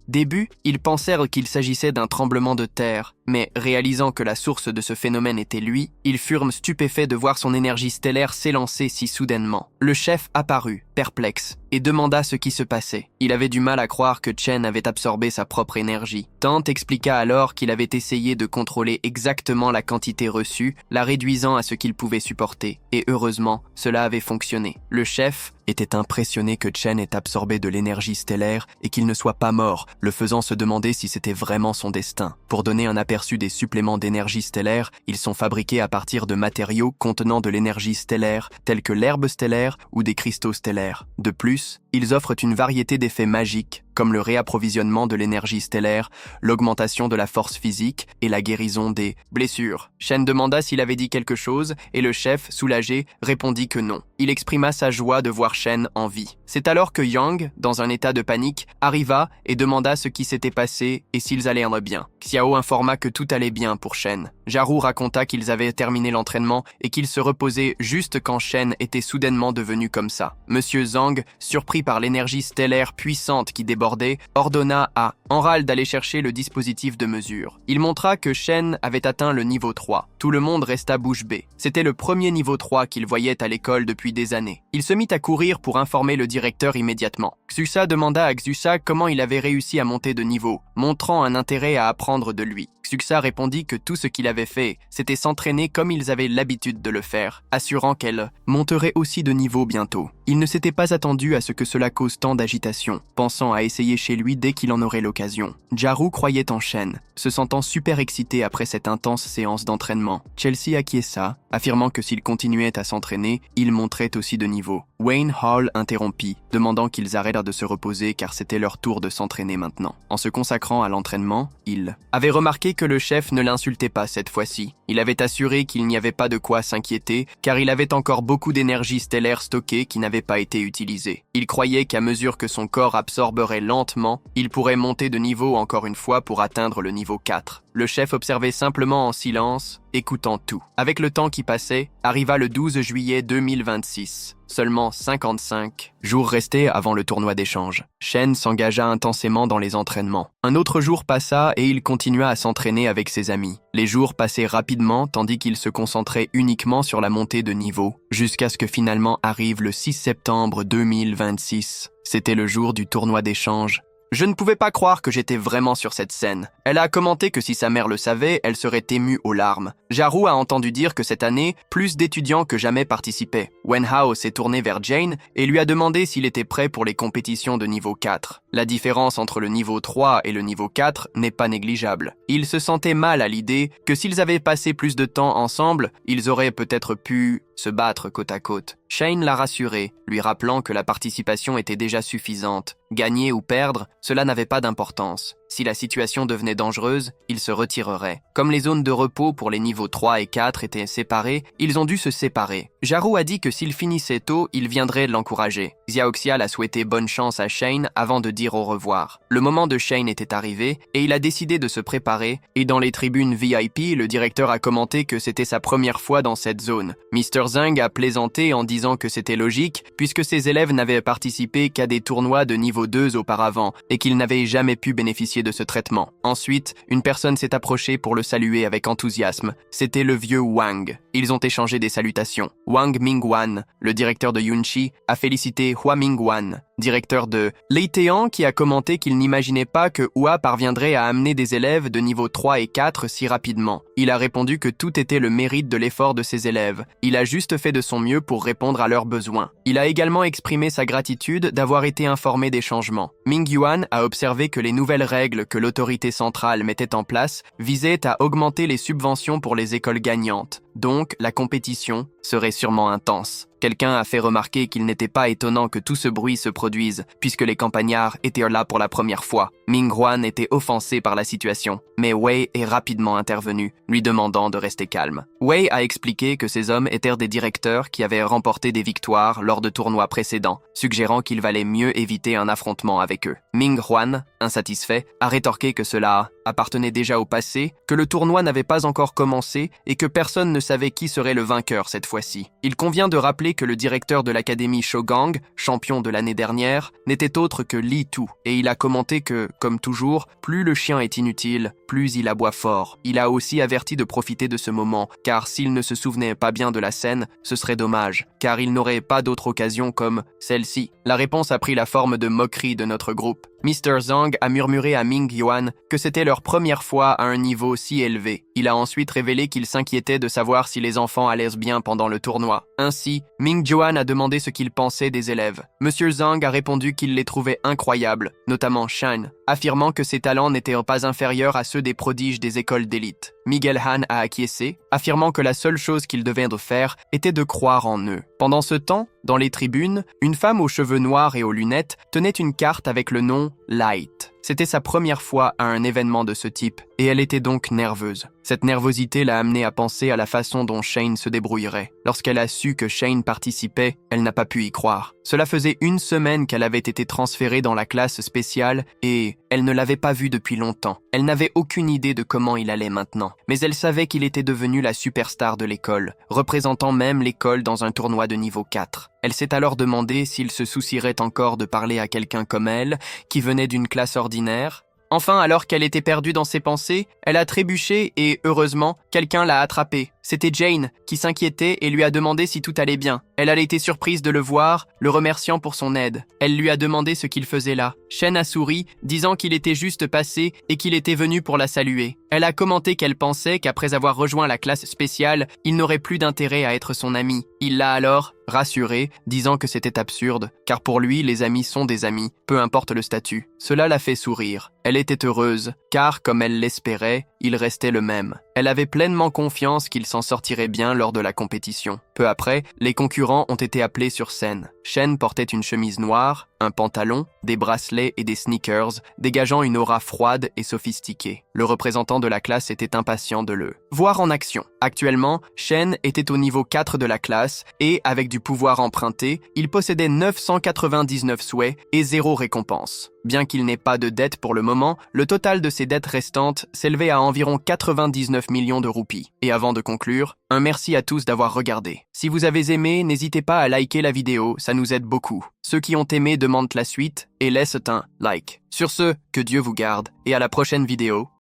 début, ils pensèrent qu'il s'agissait d'un tremblement de terre, mais réalisant que la source de ce phénomène était lui, ils furent stupéfaits de voir son énergie stellaire s'élancer si soudainement. Le chef apparut, perplexe, et demanda ce qui se passait. Il avait du mal à croire que Chen avait absorbé sa propre énergie. Tante expliqua alors qu'il avait essayé de contrôler exactement la quantité reçue, la réduisant à ce qu'il pouvait supporter, et heureusement, cela avait fonctionné. Le chef était impressionné que Chen ait absorbé de l'énergie stellaire et qu'il ne soit pas mort, le faisant se demander si c'était vraiment son destin. Pour donner un aperçu des suppléments d'énergie stellaire, ils sont fabriqués à partir de matériaux contenant de l'énergie stellaire, tels que l'herbe stellaire ou des cristaux stellaires. De plus, ils offrent une variété d'effets magiques, comme le réapprovisionnement de l'énergie stellaire, l'augmentation de la force physique et la guérison des blessures. Shen demanda s'il avait dit quelque chose et le chef, soulagé, répondit que non. Il exprima sa joie de voir Shen en vie. C'est alors que Yang, dans un état de panique, arriva et demanda ce qui s'était passé et s'ils allaient bien. Xiao informa que tout allait bien pour Shen. Jarou raconta qu'ils avaient terminé l'entraînement et qu'ils se reposaient juste quand Shen était soudainement devenu comme ça. Monsieur Zhang, surpris par l'énergie stellaire puissante qui débordait, ordonna à Enral d'aller chercher le dispositif de mesure. Il montra que Shen avait atteint le niveau 3. Tout le monde resta bouche bée. C'était le premier niveau 3 qu'il voyait à l'école depuis des années. Il se mit à courir pour informer le directeur immédiatement. Xusa demanda à Xusa comment il avait réussi à monter de niveau, montrant un intérêt à apprendre de lui. Xusa répondit que tout ce qu'il avait fait, c'était s'entraîner comme ils avaient l'habitude de le faire, assurant qu'elle monterait aussi de niveau bientôt. Il ne s'était pas attendu à ce que cela cause tant d'agitation, pensant à essayer chez lui dès qu'il en aurait l'occasion. Jarou croyait en Shen, se sentant super excité après cette intense séance d'entraînement. Chelsea acquiesça, affirmant que s'il continuait à s'entraîner, il monterait aussi de niveau. Wayne Hall interrompit, demandant qu'ils arrêtèrent de se reposer car c'était leur tour de s'entraîner maintenant. En se consacrant à l'entraînement, il avait remarqué que le chef ne l'insultait pas cette fois-ci. Il avait assuré qu'il n'y avait pas de quoi s'inquiéter car il avait encore beaucoup d'énergie stellaire stockée qui n'avait pas été utilisée. Il croyait qu'à mesure que son corps absorberait lentement, il pourrait monter de niveau encore une fois pour atteindre le niveau 4. Le chef observait simplement en silence, écoutant tout. Avec le temps qui passait, arriva le 12 juillet 2026. Seulement 55 jours restés avant le tournoi d'échange. Shen s'engagea intensément dans les entraînements. Un autre jour passa et il continua à s'entraîner avec ses amis. Les jours passaient rapidement tandis qu'il se concentrait uniquement sur la montée de niveau, jusqu'à ce que finalement arrive le 6 septembre 2026. C'était le jour du tournoi d'échange. Je ne pouvais pas croire que j'étais vraiment sur cette scène. Elle a commenté que si sa mère le savait, elle serait émue aux larmes. Jarou a entendu dire que cette année, plus d'étudiants que jamais participaient. Wenhao s'est tourné vers Jane et lui a demandé s'il était prêt pour les compétitions de niveau 4. La différence entre le niveau 3 et le niveau 4 n'est pas négligeable. Il se sentait mal à l'idée que s'ils avaient passé plus de temps ensemble, ils auraient peut-être pu se battre côte à côte. Shane l'a rassuré, lui rappelant que la participation était déjà suffisante. Gagner ou perdre, cela n'avait pas d'importance. Si la situation devenait dangereuse, ils se retireraient. Comme les zones de repos pour les niveaux 3 et 4 étaient séparées, ils ont dû se séparer. Jarou a dit que s'il finissait tôt, il viendrait l'encourager. Xiaoxial a souhaité bonne chance à Shane avant de dire au revoir. Le moment de Shane était arrivé et il a décidé de se préparer, et dans les tribunes VIP, le directeur a commenté que c'était sa première fois dans cette zone. Mr. Zhang a plaisanté en disant que c'était logique puisque ses élèves n'avaient participé qu'à des tournois de niveau 2 auparavant et qu'ils n'avaient jamais pu bénéficier de ce traitement. Ensuite, une personne s'est approchée pour le saluer avec enthousiasme. C'était le vieux Wang. Ils ont échangé des salutations. Wang Mingwan, le directeur de Yunchi, a félicité Hua Mingwan, directeur de Leitean, qui a commenté qu'il n'imaginait pas que Hua parviendrait à amener des élèves de niveau 3 et 4 si rapidement. Il a répondu que tout était le mérite de l'effort de ses élèves. Il a juste fait de son mieux pour répondre à leurs besoins. Il a également exprimé sa gratitude d'avoir été informé des changements. Ming Yuan a observé que les nouvelles règles que l'autorité centrale mettait en place visaient à augmenter les subventions pour les écoles gagnantes. Donc, la compétition serait sûrement intense. Quelqu'un a fait remarquer qu'il n'était pas étonnant que tout ce bruit se produise, puisque les campagnards étaient là pour la première fois. Ming Huan était offensé par la situation, mais Wei est rapidement intervenu, lui demandant de rester calme. Wei a expliqué que ces hommes étaient des directeurs qui avaient remporté des victoires lors de tournois précédents, suggérant qu'il valait mieux éviter un affrontement avec eux. Ming Huan, insatisfait, a rétorqué que cela appartenait déjà au passé, que le tournoi n'avait pas encore commencé et que personne ne savait qui serait le vainqueur cette fois-ci. Il convient de rappeler que le directeur de l'académie Shogang, champion de l'année dernière, n'était autre que Li Tu, et il a commenté que, comme toujours, plus le chien est inutile, plus il aboie fort. Il a aussi averti de profiter de ce moment, car s'il ne se souvenait pas bien de la scène, ce serait dommage, car il n'aurait pas d'autre occasion comme celle-ci. La réponse a pris la forme de moquerie de notre groupe. Mr. Zhang a murmuré à Ming Yuan que c'était leur première fois à un niveau si élevé. Il a ensuite révélé qu'il s'inquiétait de savoir si les enfants allaient bien pendant le tournoi. Ainsi, Ming Yuan a demandé ce qu'il pensait des élèves. Monsieur Zhang a répondu qu'il les trouvait incroyables, notamment Shan, affirmant que ses talents n'étaient pas inférieurs à ceux des prodiges des écoles d'élite. Miguel Han a acquiescé, affirmant que la seule chose qu'ils devaient faire était de croire en eux. Pendant ce temps, dans les tribunes, une femme aux cheveux noirs et aux lunettes tenait une carte avec le nom Light. C'était sa première fois à un événement de ce type, et elle était donc nerveuse. Cette nervosité l'a amenée à penser à la façon dont Shane se débrouillerait. Lorsqu'elle a su que Shane participait, elle n'a pas pu y croire. Cela faisait une semaine qu'elle avait été transférée dans la classe spéciale et elle ne l'avait pas vu depuis longtemps. Elle n'avait aucune idée de comment il allait maintenant, mais elle savait qu'il était devenu la superstar de l'école, représentant même l'école dans un tournoi de niveau 4. Elle s'est alors demandé s'il se soucierait encore de parler à quelqu'un comme elle, qui venait d'une classe ordinaire. Enfin, alors qu'elle était perdue dans ses pensées, elle a trébuché et, heureusement, quelqu'un l'a attrapée. C'était Jane, qui s'inquiétait et lui a demandé si tout allait bien. Elle a été surprise de le voir, le remerciant pour son aide. Elle lui a demandé ce qu'il faisait là. Shen a souri, disant qu'il était juste passé et qu'il était venu pour la saluer. Elle a commenté qu'elle pensait qu'après avoir rejoint la classe spéciale, il n'aurait plus d'intérêt à être son ami. Il l'a alors rassuré, disant que c'était absurde, car pour lui, les amis sont des amis, peu importe le statut. Cela l'a fait sourire. Elle était heureuse, car, comme elle l'espérait, il restait le même. Elle avait pleinement confiance qu'il s'en sortirait bien lors de la compétition. Peu après, les concurrents ont été appelés sur scène. Shen portait une chemise noire, un pantalon, des bracelets et des sneakers, dégageant une aura froide et sophistiquée. Le représentant de la classe était impatient de le voir en action. Actuellement, Shen était au niveau 4 de la classe et, avec du pouvoir emprunté, il possédait 999 souhaits et 0 récompense. Bien qu'il n'ait pas de dette pour le moment, le total de ses dettes restantes s'élevait à environ 99 millions de roupies. Et avant de conclure, un merci à tous d'avoir regardé. Si vous avez aimé, n'hésitez pas à liker la vidéo, ça nous aide beaucoup. Ceux qui ont aimé demandent la suite et laissent un like. Sur ce, que Dieu vous garde et à la prochaine vidéo.